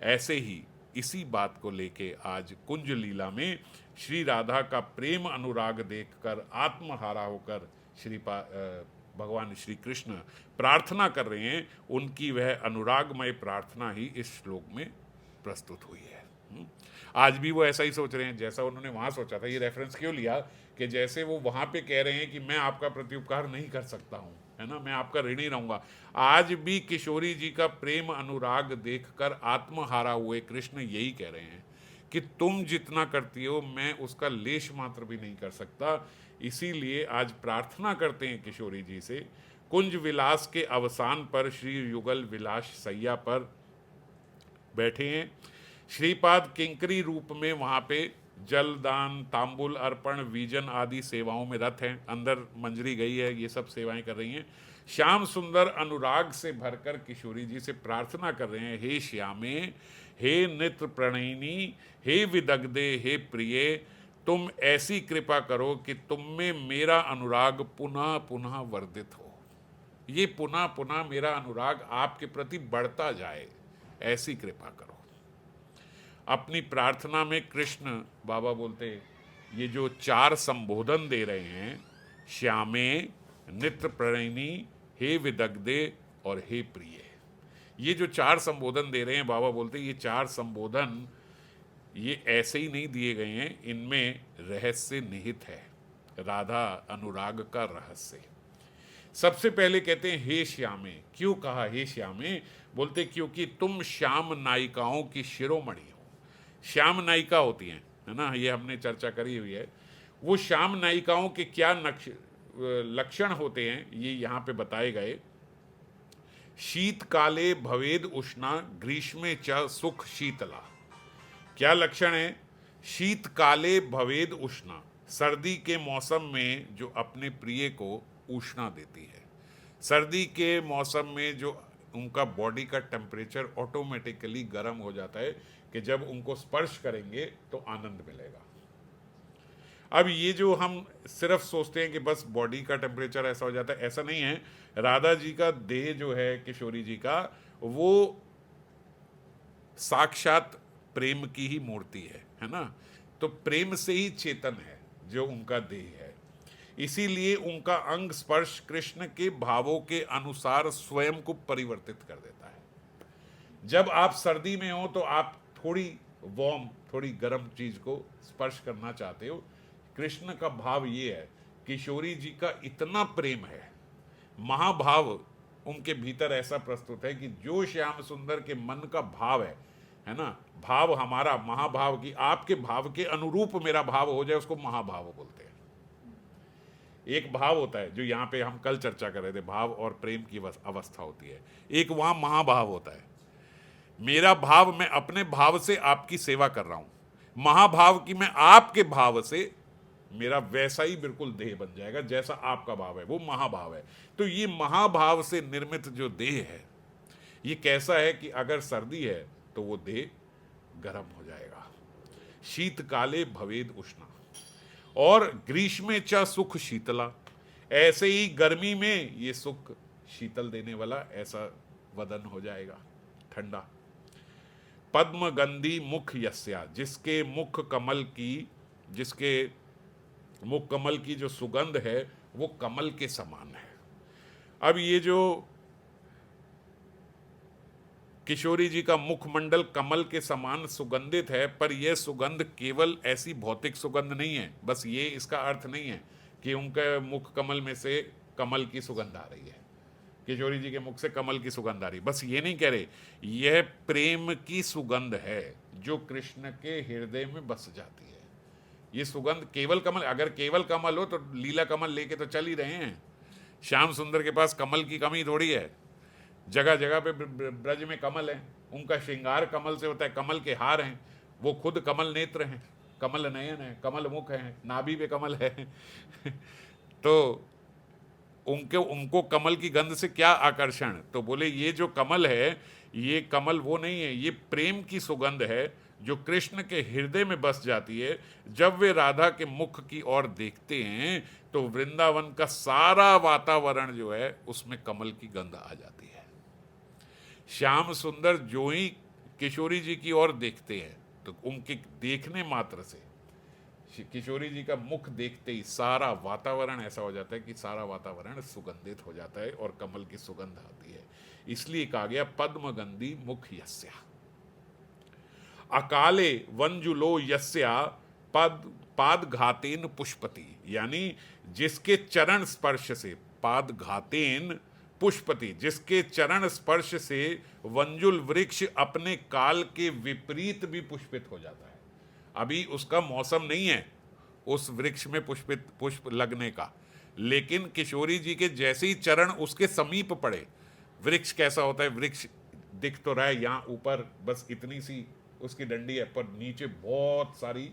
ऐसे ही इसी बात को लेके आज कुंज लीला में श्री राधा का प्रेम अनुराग देखकर आत्महारा होकर भगवान श्री कृष्ण प्रार्थना कर रहे हैं। उनकी वह अनुरागमय प्रार्थना ही इस श्लोक में प्रस्तुत हुई है। आज भी वो ऐसा ही सोच रहे हैं जैसा उन्होंने वहां सोचा था। ये रेफरेंस क्यों लिया कि जैसे वो वहां पे कह रहे हैं कि मैं आपका प्रत्युपकार नहीं कर सकता हूं, है ना, मैं आपका ऋणी रहूंगा। आज भी किशोरी जी का प्रेम अनुराग देखकर आत्महारा हुए कृष्ण यही कह रहे हैं कि तुम जितना करती हो मैं उसका लेश मात्र भी नहीं कर सकता। इसीलिए आज प्रार्थना करते हैं किशोरी जी से। कुंज विलास के अवसान पर श्री युगल विलास सैया पर बैठे हैं। श्रीपाद किंकरी रूप में वहाँ पे जलदान, तांबुल अर्पण, वीजन आदि सेवाओं में रत हैं। अंदर मंजरी गई है, ये सब सेवाएं कर रही हैं। श्याम सुंदर अनुराग से भरकर किशोरी जी से प्रार्थना कर रहे हैं, हे श्यामे, हे नित्र प्रणयिनी, हे विदग्धे, हे प्रिय, तुम ऐसी कृपा करो कि तुम में मेरा अनुराग पुनः पुनः वर्धित हो। ये पुनः पुनः मेरा अनुराग आपके प्रति बढ़ता जाए, ऐसी कृपा करो। अपनी प्रार्थना में कृष्ण बाबा बोलते, ये जो 4 संबोधन दे रहे हैं, श्यामे, नित्र प्रणयिनी, हे विदग्धे और हे प्रिय, ये जो 4 संबोधन दे रहे हैं, बाबा बोलते ये 4 संबोधन ये ऐसे ही नहीं दिए गए हैं, इनमें रहस्य निहित है, राधा अनुराग का रहस्य। सबसे पहले कहते हैं हे श्यामे। क्यों कहा हे श्यामे? बोलते क्योंकि तुम श्याम नायिकाओं की शिरोमणि हो। श्याम नायिका होती हैं, है ना, ये हमने चर्चा करी हुई है। वो श्याम नायिकाओं के क्या लक्षण होते हैं ये यहाँ पे बताए गए। शीतकाले भवेद उष्णा, ग्रीष्मे च सुख शीतला। क्या लक्षण है? शीतकाले भवेद उष्णा, सर्दी के मौसम में जो अपने प्रिय को उष्णा देती है। सर्दी के मौसम में जो उनका बॉडी का टेम्परेचर ऑटोमेटिकली गर्म हो जाता है कि जब उनको स्पर्श करेंगे तो आनंद मिलेगा। अब ये जो हम सिर्फ सोचते हैं कि बस बॉडी का टेम्परेचर ऐसा हो जाता है, ऐसा नहीं है। राधा जी का देह जो है, किशोरी जी का, वो साक्षात प्रेम की ही मूर्ति है ना। तो प्रेम से ही चेतन है जो उनका देह है। इसीलिए उनका अंग स्पर्श कृष्ण के भावों के अनुसार स्वयं को परिवर्तित कर देता है। जब आप सर्दी में हो तो आप थोड़ी वार्म, थोड़ी गर्म चीज को स्पर्श करना चाहते हो। कृष्ण का भाव ये है, किशोरी जी का इतना प्रेम है, महाभाव उनके भीतर ऐसा प्रस्तुत है कि जो श्याम सुंदर के मन का भाव है ना, भाव हमारा महाभाव की, आपके भाव के अनुरूप मेरा भाव हो जाए, उसको महाभाव बोलते हैं। एक भाव होता है जो यहाँ पे हम कल चर्चा कर रहे थे, भाव और प्रेम की अवस्था होती है। एक वहाँ महाभाव होता है, मेरा भाव, मैं अपने भाव से आपकी सेवा कर रहा हूं। महाभाव की मैं आपके भाव से, मेरा वैसा ही बिल्कुल देह बन जाएगा जैसा आपका भाव है, वो महाभाव है। तो ये महाभाव से निर्मित जो देह है, ये कैसा है कि अगर सर्दी है तो वो देह गर्म हो जाएगा। शीतकाले भवेद उष्णा, और ग्रीष्मे च सुख शीतला, ऐसे ही गर्मी में ये सुख शीतल देने वाला ऐसा वदन हो जाएगा, ठंडा। पद्म गंधी मुख यस्या, जिसके मुख कमल की जो सुगंध है वो कमल के समान है। अब ये जो किशोरी जी का मुखमंडल कमल के समान सुगंधित है, पर यह सुगंध केवल ऐसी भौतिक सुगंध नहीं है। बस ये इसका अर्थ नहीं है कि उनके मुख कमल में से कमल की सुगंध आ रही है, किशोरी जी के मुख से कमल की सुगंध आ रही, बस ये नहीं कह रहे। यह प्रेम की सुगंध है जो कृष्ण के हृदय में बस जाती है। ये सुगंध केवल कमल, अगर केवल कमल हो तो लीला कमल लेके तो चल ही रहे हैं। श्याम सुंदर के पास कमल की कमी थोड़ी है, जगह जगह पे ब्रज में कमल है, उनका श्रृंगार कमल से होता है, कमल के हार हैं, वो खुद कमल नेत्र हैं, कमल नयन है, कमल मुख है, नाभि पे कमल है तो उनको कमल की गंध से क्या आकर्षण? तो बोले ये जो कमल है, ये कमल वो नहीं है, ये प्रेम की सुगंध है जो कृष्ण के हृदय में बस जाती है। जब वे राधा के मुख की ओर देखते हैं तो वृंदावन का सारा वातावरण जो है उसमें कमल की गंध आ जाती है। श्याम सुंदर जो ही किशोरी जी की ओर देखते हैं तो उनके देखने मात्र से, किशोरी जी का मुख देखते ही सारा वातावरण ऐसा हो जाता है कि सारा वातावरण सुगंधित हो जाता है और कमल की सुगंध आती है। इसलिए कहा गया पद्म गंधी मुख यस्या। अकाले वंजुलो यस्या पाद घातेन पुष्पति, यानी जिसके चरण स्पर्श से, पाद घातेन पुष्पति, जिसके चरण स्पर्श से वंजुल वृक्ष अपने काल के विपरीत भी पुष्पित हो जाता है। अभी उसका मौसम नहीं है उस वृक्ष में पुष्प लगने का, लेकिन किशोरी जी के जैसे ही चरण उसके समीप पड़े, वृक्ष कैसा होता है, वृक्ष दिख तो रहा है यहाँ ऊपर बस इतनी सी उसकी डंडी है, पर नीचे बहुत सारी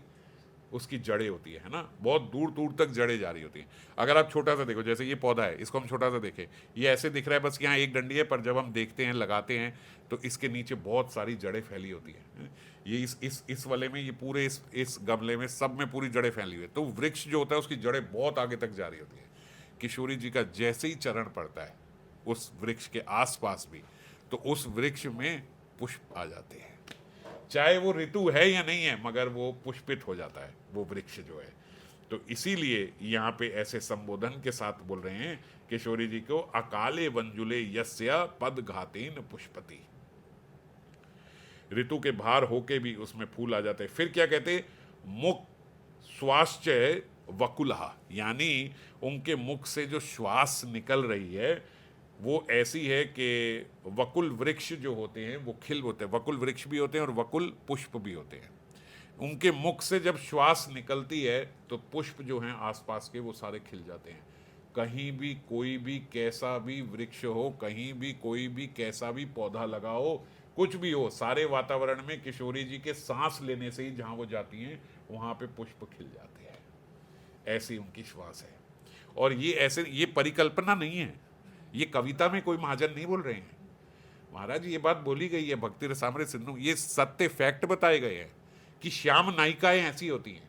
उसकी जड़ें होती है ना, बहुत दूर दूर तक जड़ें जा रही होती हैं। अगर आप छोटा सा देखो, जैसे ये पौधा है, इसको हम छोटा सा देखें, ये ऐसे दिख रहा है बस यहाँ एक डंडी है, पर जब हम देखते हैं, लगाते हैं, तो इसके नीचे बहुत सारी जड़ें फैली होती हैं। ये इस वाले में, ये पूरे इस गमले में, सब में पूरी जड़ें फैली हुई है। तो वृक्ष जो होता है उसकी जड़ें बहुत आगे तक जा रही होती है। किशोरी जी का जैसे ही चरण पड़ता है उस वृक्ष के आसपास भी, तो उस वृक्ष में पुष्प आ जाते हैं, चाहे वो ऋतु है या नहीं है, मगर वो पुष्पित हो जाता है वो वृक्ष जो है। तो इसीलिए यहाँ पे ऐसे संबोधन के साथ बोल रहे हैं किशोरी जी को, अकाले वंजुले यस्य पद घातेन पुष्पति। ऋतु के भार होके भी उसमें फूल आ जाते हैं। फिर क्या कहते, मुख श्वास वकुलहा, यानी उनके मुख से जो श्वास निकल रही है वो ऐसी है कि वकुल वृक्ष जो होते हैं वो खिल होते हैं, वकुल वृक्ष भी होते हैं और वकुल पुष्प भी होते हैं। उनके मुख से जब श्वास निकलती है तो पुष्प जो हैं आसपास के वो सारे खिल जाते हैं। कहीं भी कोई भी कैसा भी वृक्ष हो, कहीं भी कोई भी कैसा भी पौधा लगा हो, कुछ भी हो, सारे वातावरण में किशोरी जी के सांस लेने से ही जहां वो जाती हैं वहां पे पुष्प खिल जाते हैं। ऐसी उनकी श्वास है। और ये ऐसे, ये परिकल्पना नहीं है, ये कविता में कोई महाजन नहीं बोल रहे हैं महाराज, ये बात बोली गई है भक्ति रसामृत सिंधु, ये सत्य फैक्ट बताए गए हैं कि श्याम नायिकाएं ऐसी होती हैं।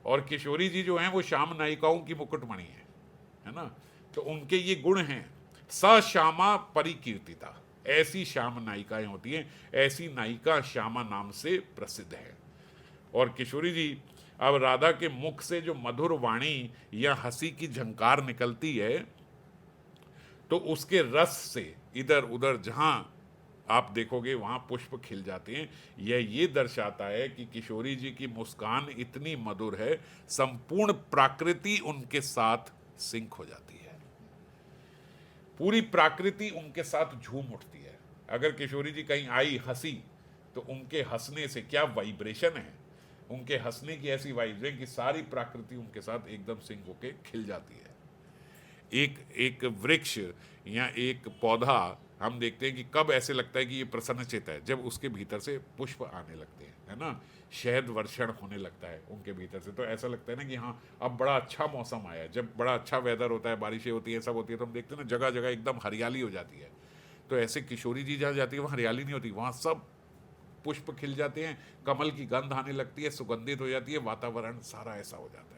और किशोरी जी जो हैं वो श्याम नायिकाओं की मुकुटमणि है ना। तो उनके ये गुण हैं, स श्यामा परिकीर्तिता, ऐसी श्याम नायिकाएं होती हैं, ऐसी नायिका श्यामा नाम से प्रसिद्ध है। और किशोरी जी अब राधा के मुख से जो मधुर वाणी या हंसी की झंकार निकलती है, तो उसके रस से इधर उधर जहां आप देखोगे वहां पुष्प खिल जाते हैं। यह ये दर्शाता है कि किशोरी जी की मुस्कान इतनी मधुर है, संपूर्ण प्रकृति उनके साथ सिंक हो जाती है, पूरी प्रकृति उनके साथ झूम उठती है। अगर किशोरी जी कहीं आई हंसी, तो उनके हंसने से क्या वाइब्रेशन है, उनके हंसने की ऐसी वाइब्रेशन कि सारी प्रकृति उनके साथ एकदम सिंक होके खिल जाती है। एक वृक्ष या एक पौधा हम देखते हैं कि कब ऐसे लगता है कि ये प्रसन्नचित्त है, जब उसके भीतर से पुष्प आने लगते हैं, है ना, शहद वर्षण होने लगता है उनके भीतर से, तो ऐसा लगता है ना कि हाँ अब बड़ा अच्छा मौसम आया है। जब बड़ा अच्छा वेदर होता है, बारिशें होती है, सब होती है, तो हम देखते हैं ना जगह जगह एकदम हरियाली हो जाती है। तो ऐसे किशोरी जी जहाँ जाती है वहाँ हरियाली नहीं होती, वहाँ सब पुष्प खिल जाते हैं, कमल की गंध आने लगती है, सुगंधित हो जाती है, वातावरण सारा ऐसा हो जाता है।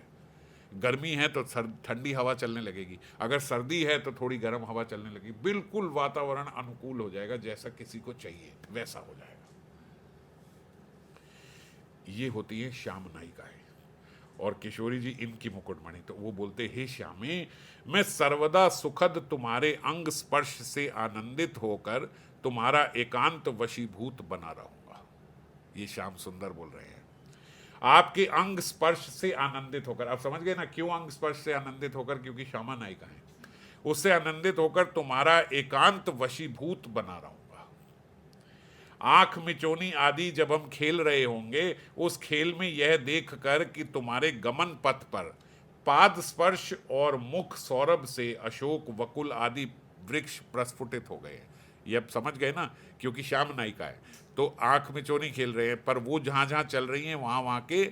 गर्मी है तो ठंडी हवा चलने लगेगी, अगर सर्दी है तो थोड़ी गर्म हवा चलने लगेगी, बिल्कुल वातावरण अनुकूल हो जाएगा, जैसा किसी को चाहिए वैसा हो जाएगा। ये होती है श्याम नायिकाएं। और किशोरी जी इनकी मुकुटमणि। तो वो बोलते, हे श्यामे, मैं सर्वदा सुखद तुम्हारे अंग स्पर्श से आनंदित होकर तुम्हारा एकांत वशीभूत बना रहूंगा। ये श्याम सुंदर बोल रहे हैं, आपके अंग स्पर्श से आनंदित होकर। आप समझ गए ना क्यों अंग स्पर्श से आनंदित होकर, क्योंकि श्यामा नायिका है, उससे आनंदित होकर तुम्हारा एकांत वशीभूत बना रहूंगा। आंख मिचोनी आदि जब हम खेल रहे होंगे, उस खेल में यह देखकर कि तुम्हारे गमन पथ पर पाद स्पर्श और मुख सौरभ से अशोक वकुल आदि वृक्ष प्रस्फुटित हो गए। ये अब समझ गए ना, क्योंकि श्याम नायिका है तो आंख मिचोनी खेल रहे हैं, पर वो जहां जहां चल रही हैं वहां वहां के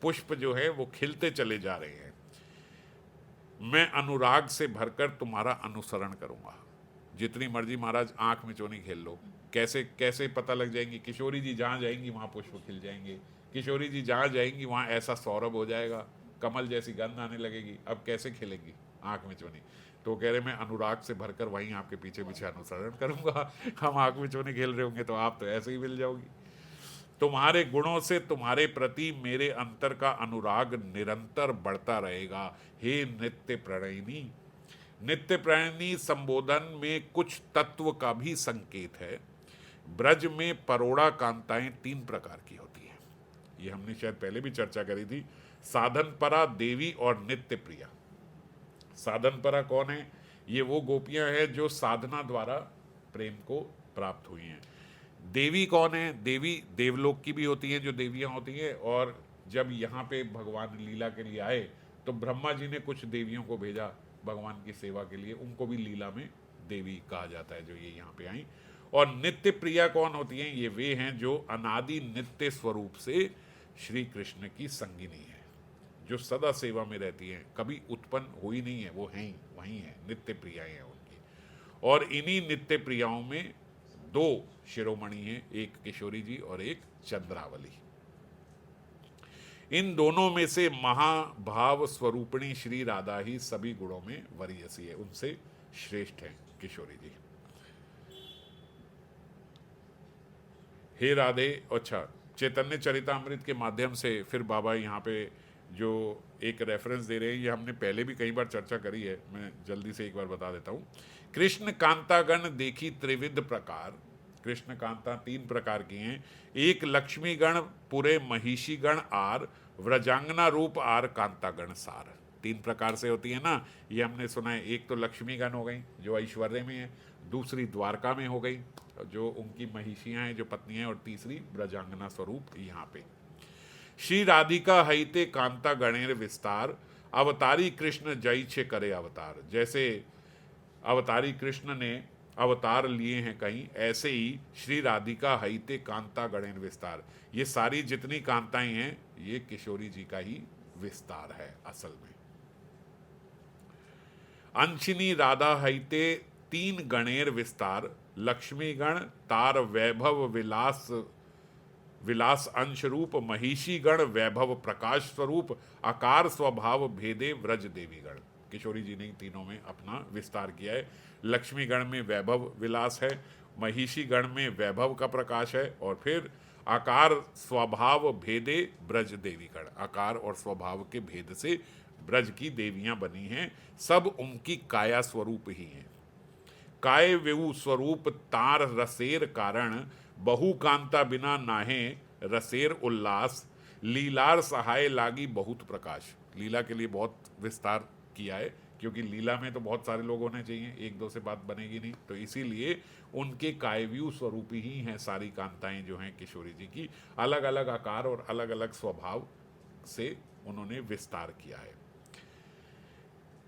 पुष्प जो है वो खिलते चले जा रहे हैं। मैं अनुराग से भरकर तुम्हारा अनुसरण करूंगा। जितनी मर्जी महाराज आंख मिचोनी खेल लो, कैसे कैसे पता लग जाएंगी। किशोरी जी जहां जाएंगी वहां पुष्प खिल जाएंगे, किशोरी जी जहां जाएंगी वहां ऐसा सौरभ हो जाएगा, कमल जैसी गंध आने लगेगी। अब कैसे खिलेंगी आंख मिचोनी? तो कह रहे मैं अनुराग से भरकर वहीं आपके पीछे पीछे अनुसरण करूंगा। हम आंख मिचोनी खेल रहे होंगे तो आप तो ऐसे ही मिल जाओगी। तुम्हारे गुणों से तुम्हारे प्रति मेरे अंतर का अनुराग निरंतर बढ़ता रहेगा। हे नित्य प्रणयिनी। नित्य प्रणयिनी संबोधन में कुछ तत्व का भी संकेत है। ब्रज में परोड़ा कांताएं 3 प्रकार की होती हैं, ये हमने शायद पहले भी चर्चा करी थी। साधनपरा, देवी और नित्य प्रिया। साधनपरा कौन है? ये वो गोपियां हैं जो साधना द्वारा प्रेम को प्राप्त हुई हैं। देवी कौन है? देवी देवलोक की भी होती हैं, जो देवियां होती हैं, और जब यहाँ पे भगवान लीला के लिए आए तो ब्रह्मा जी ने कुछ देवियों को भेजा भगवान की सेवा के लिए, उनको भी लीला में देवी कहा जाता है, जो ये यहाँ पे आई। और नित्य प्रिया कौन होती हैं? ये वे हैं जो अनादि नित्य स्वरूप से श्री कृष्ण की संगिनी है। जो सदा सेवा में रहती हैं, कभी उत्पन्न हुई नहीं है, वो हैं ही, वहीं हैं, नित्य प्रियाएं हैं उनकी। और इन्हीं नित्य प्रियाओं में दो शिरोमणि हैं, एक किशोरी जी और एक चंद्रावली। इन दोनों में से महाभाव स्वरूपिणी श्री राधा ही सभी गुणों में वरीयसी है, उनसे श्रेष्ठ है किशोरी जी। हे राधे। अच्छा, चैतन्य चरितामृत के माध्यम से फिर बाबा यहाँ पे जो एक रेफरेंस दे रहे हैं, ये हमने पहले भी कई बार चर्चा करी है, मैं जल्दी से एक बार बता देता हूँ। कृष्ण कांतागण देखी त्रिविध प्रकार, कृष्ण कांता 3 प्रकार की हैं। एक लक्ष्मी गण पूरे महिषी गण आर, व्रजांगना रूप आर कांतागण सार। 3 प्रकार से होती है ना, ये हमने सुना है। एक तो लक्ष्मी गण हो गई जो ऐश्वर्य में है, दूसरी द्वारका में हो गई जो उनकी महिषियां हैं, जो पत्नियां हैं, और तीसरी ब्रजांगना स्वरूप यहाँ पे। श्री राधिका हईते कांता गणेर विस्तार, अवतारी कृष्ण जय छे करे अवतार। जैसे अवतारी कृष्ण ने अवतार लिए हैं कहीं, ऐसे ही श्री राधिका हईते कांता गणेर विस्तार। ये सारी जितनी कांताएं हैं, ये किशोरी जी का ही विस्तार है असल में। अंशिनी राधा हईते 3 गणेर विस्तार, लक्ष्मी गण तार वैभव विलास विलास अंश रूप, महिषी गण वैभव प्रकाश स्वरूप, आकार स्वभाव भेदे व्रज देवी गण। किशोरी जी ने तीनों में अपना विस्तार किया है। लक्ष्मी गण में वैभव विलास है, महिषी गण में वैभव का प्रकाश है, और फिर आकार स्वभाव भेदे ब्रज देवी गण। आकार और स्वभाव के भेद से ब्रज की देवियां बनी हैं, सब उनकी काया स्वरूप ही हैं। काय वेऊ स्वरूप तार रसेर कारण, बहु कांता बिना नाहे रसेर उल्लास, लीलार सहाय लागी बहुत प्रकाश। लीला के लिए बहुत विस्तार किया है, क्योंकि लीला में तो बहुत सारे लोग होने चाहिए, एक दो से बात बनेगी नहीं, तो इसीलिए उनके कायव्यू स्वरूपी ही हैं सारी कांताएं जो हैं किशोरी जी की। अलग अलग आकार और अलग अलग स्वभाव से उन्होंने विस्तार किया है।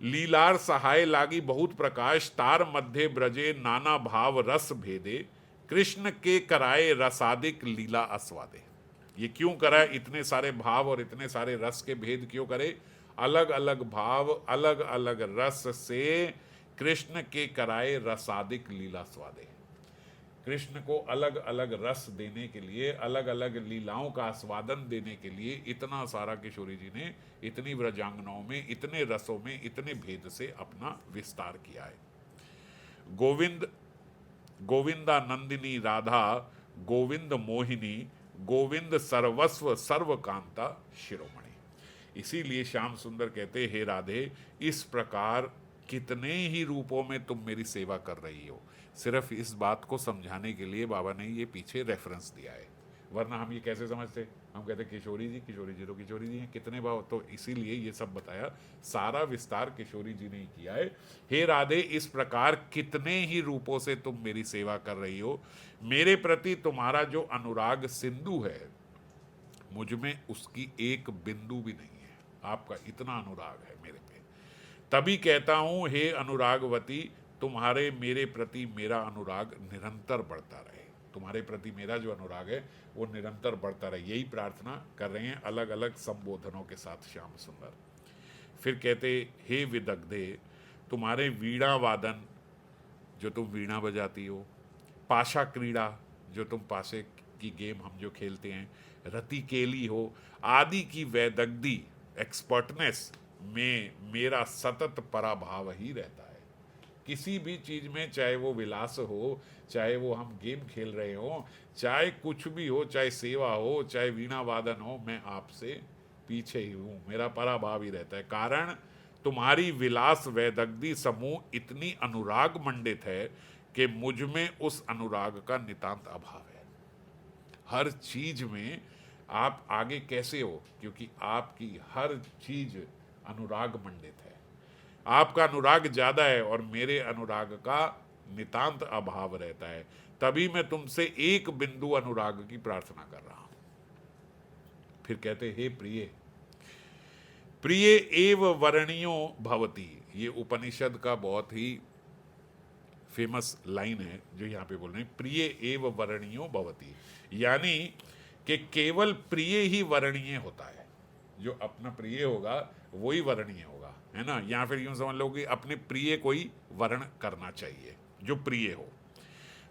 लीलार सहाय लागी बहुत प्रकाश, तार मध्य ब्रजे नाना भाव रस भेदे, कृष्ण के कराए रसादिक लीला आस्वादे। ये क्यों कराए? इतने सारे भाव और इतने सारे रस के भेद क्यों करे? अलग अलग भाव अलग अलग रस से कृष्ण के कराए रसादिक लीला स्वादे। कृष्ण को अलग अलग रस देने के लिए, अलग अलग लीलाओं का आस्वादन देने के लिए इतना सारा किशोरी जी ने इतनी व्रजांगनाओं में, इतने रसों में, इतने भेद से अपना विस्तार किया है। गोविंद गोविंदानंदिनी राधा, गोविंद मोहिनी, गोविंद सर्वस्व सर्वकांता शिरोमणि। इसीलिए श्याम सुंदर कहते, हे राधे, इस प्रकार कितने ही रूपों में तुम मेरी सेवा कर रही हो। सिर्फ इस बात को समझाने के लिए बाबा ने ये पीछे रेफरेंस दिया है, वरना हम ये कैसे समझते? हम कहते किशोरी जी तो किशोरी जी हैं, कितने भाव। तो इसीलिए ये सब बताया, सारा विस्तार किशोरी जी ने ही किया है। हे राधे, इस प्रकार कितने ही रूपों से तुम मेरी सेवा कर रही हो। मेरे प्रति तुम्हारा जो अनुराग सिंधु है, मुझ में उसकी एक बिंदु भी नहीं है। आपका इतना अनुराग है मेरे पे। तभी कहता हूं, हे अनुरागवती, तुम्हारे मेरे प्रति मेरा अनुराग निरंतर बढ़ता रहे। तुम्हारे प्रति मेरा जो अनुराग है वो निरंतर बढ़ता रहे, यही प्रार्थना कर रहे हैं अलग अलग संबोधनों के साथ श्याम सुंदर। फिर कहते, हे विदग्धे, तुम्हारे वीणा वादन, जो तुम वीणा बजाती हो, पाशा क्रीड़ा, जो तुम पासे की गेम हम जो खेलते हैं, रति केली हो, आदि की वैदग्धी एक्सपर्टनेस में मेरा सतत पराभाव ही रहता है। किसी भी चीज़ में, चाहे वो विलास हो, चाहे वो हम गेम खेल रहे हो, चाहे कुछ भी हो, चाहे सेवा हो, चाहे वीणा वादन हो, मैं आपसे पीछे ही हूँ, मेरा पराभाव ही रहता है। कारण तुम्हारी विलास वैदग्धी समूह इतनी अनुराग मंडित है कि मुझ में उस अनुराग का नितांत अभाव है। हर चीज में आप आगे कैसे हो? क्योंकि आपकी हर चीज अनुराग मंडित है। आपका अनुराग ज्यादा है और मेरे अनुराग का नितांत अभाव रहता है। तभी मैं तुमसे एक बिंदु अनुराग की प्रार्थना कर रहा हूं। फिर कहते, हे प्रिय, प्रिय एव वर्णियो भवती। ये उपनिषद का बहुत ही फेमस लाइन है जो यहाँ पे बोल रहे हैं, प्रिय एव वर्णियो भवती, यानी कि केवल प्रिय ही वर्णीय होता है। जो अपना प्रिय होगा वही वरणीय होगा, है ना। या फिर यूं समझ लो कि अपने प्रिय को ही वर्ण करना चाहिए जो प्रिय हो।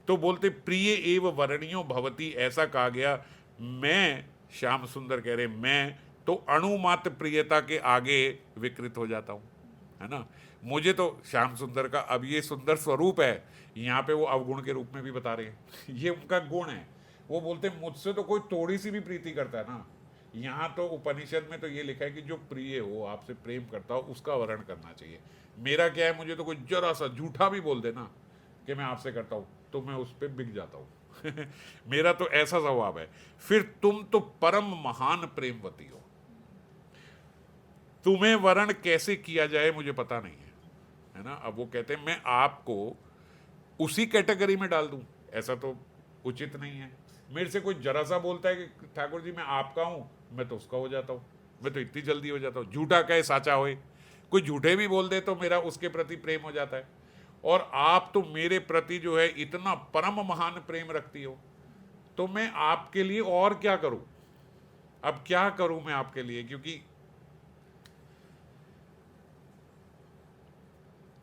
तो बोलते प्रिय एव वर्णियो भवती, ऐसा कहा गया। मैं, श्याम सुंदर कह रहे मैं तो अणुमात्र प्रियता के आगे विकृत हो जाता हूँ, है ना। मुझे तो श्याम सुंदर का अब ये सुंदर स्वरूप है, यहाँ पे वो अवगुण के रूप में भी बता रहे हैं ये उनका गुण है। वो बोलते मुझसे तो कोई थोड़ी सी भी प्रीति करता है ना, यहाँ तो उपनिषद में तो ये लिखा है कि जो प्रिय हो, आपसे प्रेम करता हो, उसका वर्ण करना चाहिए। मेरा क्या है, मुझे तो कोई जरा सा झूठा भी बोल देना कि मैं आपसे करता हूँ तो मैं उस पर बिक जाता हूँ मेरा तो ऐसा स्वभाव है। फिर तुम तो परम महान प्रेमवती हो, तुम्हें वर्ण कैसे किया जाए मुझे पता नहीं है ना। अब वो कहते हैं मैं आपको उसी कैटेगरी में डाल दूं, ऐसा तो उचित नहीं है। मेरे से कोई जरा सा बोलता है कि ठाकुर जी मैं आपका हूं, मैं तो उसका हो जाता हूं, मैं तो इतनी जल्दी हो जाता हूं। झूठा कहे साचा होए, कोई झूठे भी बोल दे तो मेरा उसके प्रति प्रेम हो जाता है। और आप तो मेरे प्रति जो है इतना परम महान प्रेम रखती हो, तो मैं आपके लिए और क्या करूं। अब क्या करूं मैं आपके लिए, क्योंकि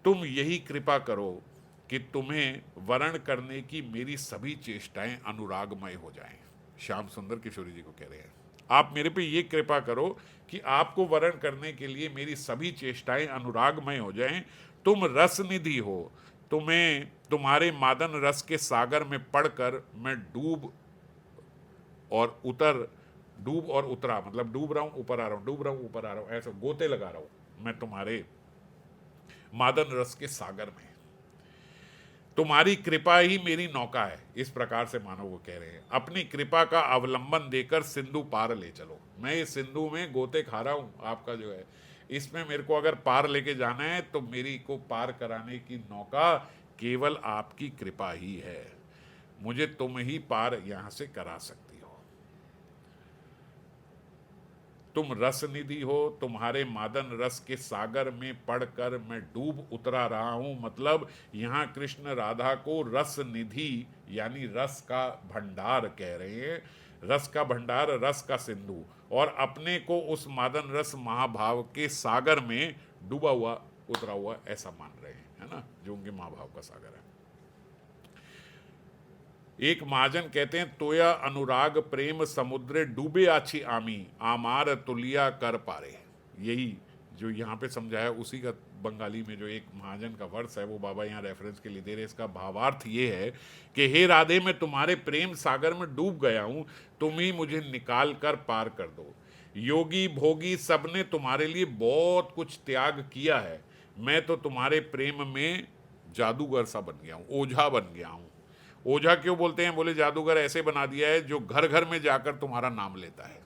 तुम यही कृपा करो कि तुम्हें वर्ण करने की मेरी सभी चेष्टाएं अनुरागमय हो जाएं। श्याम सुंदर किशोरी जी को कह रहे हैं, आप मेरे पे ये कृपा करो कि आपको वर्ण करने के लिए मेरी सभी चेष्टाएं अनुरागमय हो जाएं। तुम रस निधि हो, तुम्हें तुम्हारे मादन रस के सागर में पड़कर मैं डूब और उतरा, मतलब डूब रहा हूं ऊपर आ रहा हूं, डूब रहा हूं ऊपर आ रहा हूं, ऐसा गोते लगा रहा हूं मैं तुम्हारे मादन रस के सागर में। तुम्हारी कृपा ही मेरी नौका है, इस प्रकार से मानो वो कह रहे हैं। अपनी कृपा का अवलंबन देकर सिंधु पार ले चलो। मैं इस सिंधु में गोते खा रहा हूँ आपका जो है, इसमें मेरे को अगर पार लेके जाना है तो मेरी को पार कराने की नौका केवल आपकी कृपा ही है। मुझे तुम ही पार यहाँ से करा सकती हो। तुम रस निधि हो, तुम्हारे मादन रस के सागर में पड़कर मैं डूब उतरा रहा हूं। मतलब यहाँ कृष्ण राधा को रस निधि यानी रस का भंडार कह रहे हैं, रस का भंडार, रस का सिंधु, और अपने को उस मादन रस महाभाव के सागर में डूबा हुआ उतरा हुआ ऐसा मान रहे हैं, है ना, जो उनके महाभाव का सागर है। एक महाजन कहते हैं तोया अनुराग प्रेम समुद्रे डूबे आछी आमी आमार तुलिया कर पारे। यही जो यहाँ पे समझाया उसी का बंगाली में जो एक महाजन का वर्ष है वो बाबा यहाँ रेफरेंस के लिए दे रहे। इसका भावार्थ ये है कि हे राधे, मैं तुम्हारे प्रेम सागर में डूब गया हूँ, तुम ही मुझे निकाल कर पार कर दो। योगी भोगी सबने तुम्हारे लिए बहुत कुछ त्याग किया है, मैं तो तुम्हारे प्रेम में जादूगर सा बन गया हूँ, ओझा बन गया हूँ। ओझा क्यों बोलते हैं, बोले जादूगर ऐसे बना दिया है जो घर घर में जाकर तुम्हारा नाम लेता है।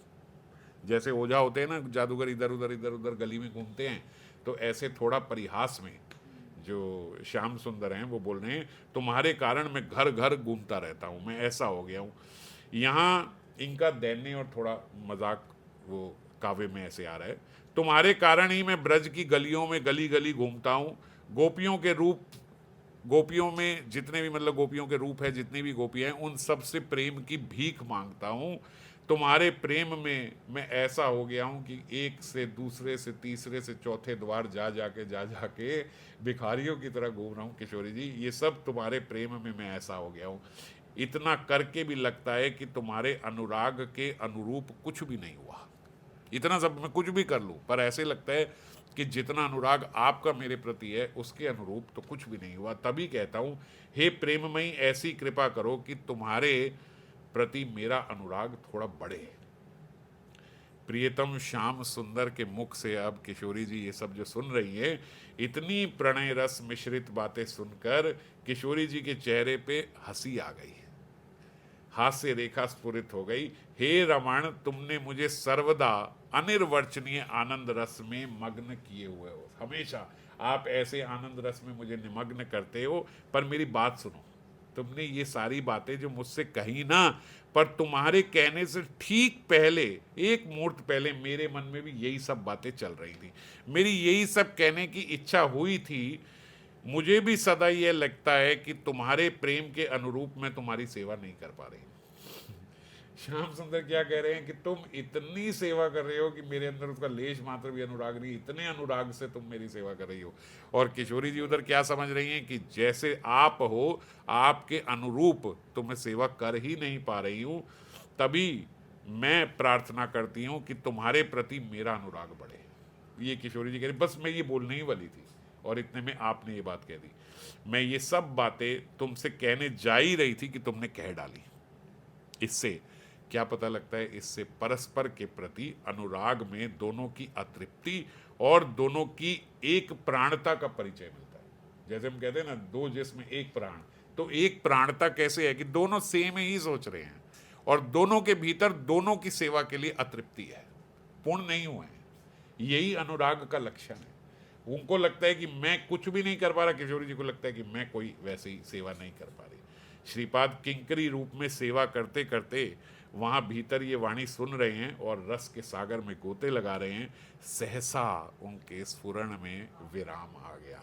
जैसे ओझा होते हैं ना, जादूगर इधर उधर गली में घूमते हैं, तो ऐसे थोड़ा परिहास में जो श्याम सुंदर हैं वो बोल रहे हैं तुम्हारे कारण मैं घर घर घूमता रहता हूँ, मैं ऐसा हो गया हूँ। यहाँ इनका दैन्य और थोड़ा मजाक वो काव्य में ऐसे आ रहा है, तुम्हारे कारण ही मैं ब्रज की गलियों में गली गली घूमता हूँ। गोपियों में जितने भी, मतलब गोपियों के रूप है जितनी भी गोपियाँ हैं, उन सब से प्रेम की भीख मांगता हूँ। तुम्हारे प्रेम में मैं ऐसा हो गया हूँ कि एक से दूसरे से तीसरे से चौथे द्वार जा जाके भिखारियों की तरह घूम रहा हूँ किशोरी जी। ये सब तुम्हारे प्रेम में मैं ऐसा हो गया हूँ। इतना करके भी लगता है कि तुम्हारे अनुराग के अनुरूप कुछ भी नहीं हुआ। इतना सब मैं कुछ भी कर लूँ पर ऐसे लगता है कि जितना अनुराग आपका मेरे प्रति है उसके अनुरूप तो कुछ भी नहीं हुआ। तभी कहता हूँ हे प्रेममयी, ऐसी कृपा करो कि तुम्हारे प्रति मेरा अनुराग थोड़ा बढ़े। प्रियतम श्याम सुंदर के मुख से अब किशोरी जी ये सब जो सुन रही है, इतनी प्रणय रस मिश्रित बातें सुनकर किशोरी जी के चेहरे पे हंसी आ गई, हास्य रेखा स्फुरित हो गई। हे रमण, तुमने मुझे सर्वदा अनिर्वचनीय आनंद रस में मग्न किए हुए हो। हमेशा आप ऐसे आनंद रस में मुझे निमग्न करते हो। पर मेरी बात सुनो, तुमने ये सारी बातें जो मुझसे कही ना, पर तुम्हारे कहने से ठीक पहले, एक मुहूर्त पहले मेरे मन में भी यही सब बातें चल रही थी। मेरी यही सब कहने की इच्छा हुई थी। मुझे भी सदा यह लगता है कि तुम्हारे प्रेम के अनुरूप मैं तुम्हारी सेवा नहीं कर पा रही। श्याम सुंदर क्या कह रहे हैं कि तुम इतनी सेवा कर रहे हो कि मेरे अंदर उसका लेश मात्र भी अनुराग नहीं, इतने अनुराग से तुम मेरी सेवा कर रही हो। और किशोरी जी उधर क्या समझ रही हैं कि जैसे आप हो, आपके अनुरूप तो मैं सेवा कर ही नहीं पा रही हूं, तभी मैं प्रार्थना करती हूं कि तुम्हारे प्रति मेरा अनुराग बढ़े। ये किशोरी जी कह रही, बस मैं ये बोलने ही वाली थी और इतने में आपने ये बात कह दी। मैं ये सब बातें तुमसे कहने जा ही रही थी कि तुमने कह डाली। इससे क्या पता लगता है? इससे परस्पर के प्रति अनुराग में दोनों की अतृप्ति और दोनों की एक प्राणता का परिचय मिलता है। जैसे हम कहते हैं ना, दो जिस्म एक प्राण, तो एक प्राणता कैसे है कि दोनों सेम ही सोच रहे हैं और दोनों के भीतर दोनों की सेवा के लिए अतृप्ति है, पूर्ण नहीं हुए हैं। यही अनुराग का लक्षण है। उनको लगता है कि मैं कुछ भी नहीं कर पा रहा, किशोरी जी को लगता है कि मैं कोई वैसे ही सेवा नहीं कर पा रही। श्रीपाद किंकरी रूप में सेवा करते करते वहां भीतर ये वाणी सुन रहे हैं और रस के सागर में गोते लगा रहे हैं। सहसा उनके स्फुरण में विराम आ गया।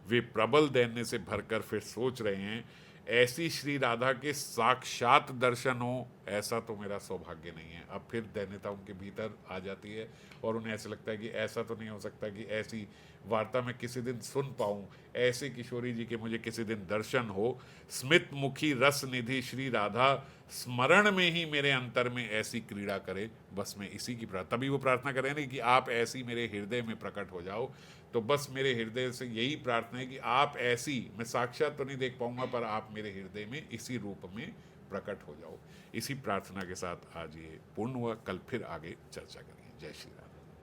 वे प्रबल दैन्य से भरकर फिर सोच रहे हैं, ऐसी श्री राधा के साक्षात दर्शन हो, ऐसा तो मेरा सौभाग्य नहीं है। अब फिर दैन्यता उनके भीतर आ जाती है और उन्हें ऐसा लगता है कि ऐसा तो नहीं हो सकता कि ऐसी वार्ता मैं किसी दिन सुन पाऊँ, ऐसे किशोरी जी के मुझे किसी दिन दर्शन हो। स्मित मुखी रस निधि श्री राधा स्मरण में ही मेरे अंतर में ऐसी क्रीड़ा करे। बस मैं इसी की प्रार्थना, तभी वो प्रार्थना करें ना कि आप ऐसी मेरे हृदय में प्रकट हो जाओ। तो बस मेरे हृदय से यही प्रार्थना है कि आप ऐसी, मैं साक्षात तो नहीं देख पाऊंगा, पर आप मेरे हृदय में इसी रूप में प्रकट हो जाओ। इसी प्रार्थना के साथ आज ये पूर्ण हुआ। कल फिर आगे चर्चा करेंगे। जय श्री राम।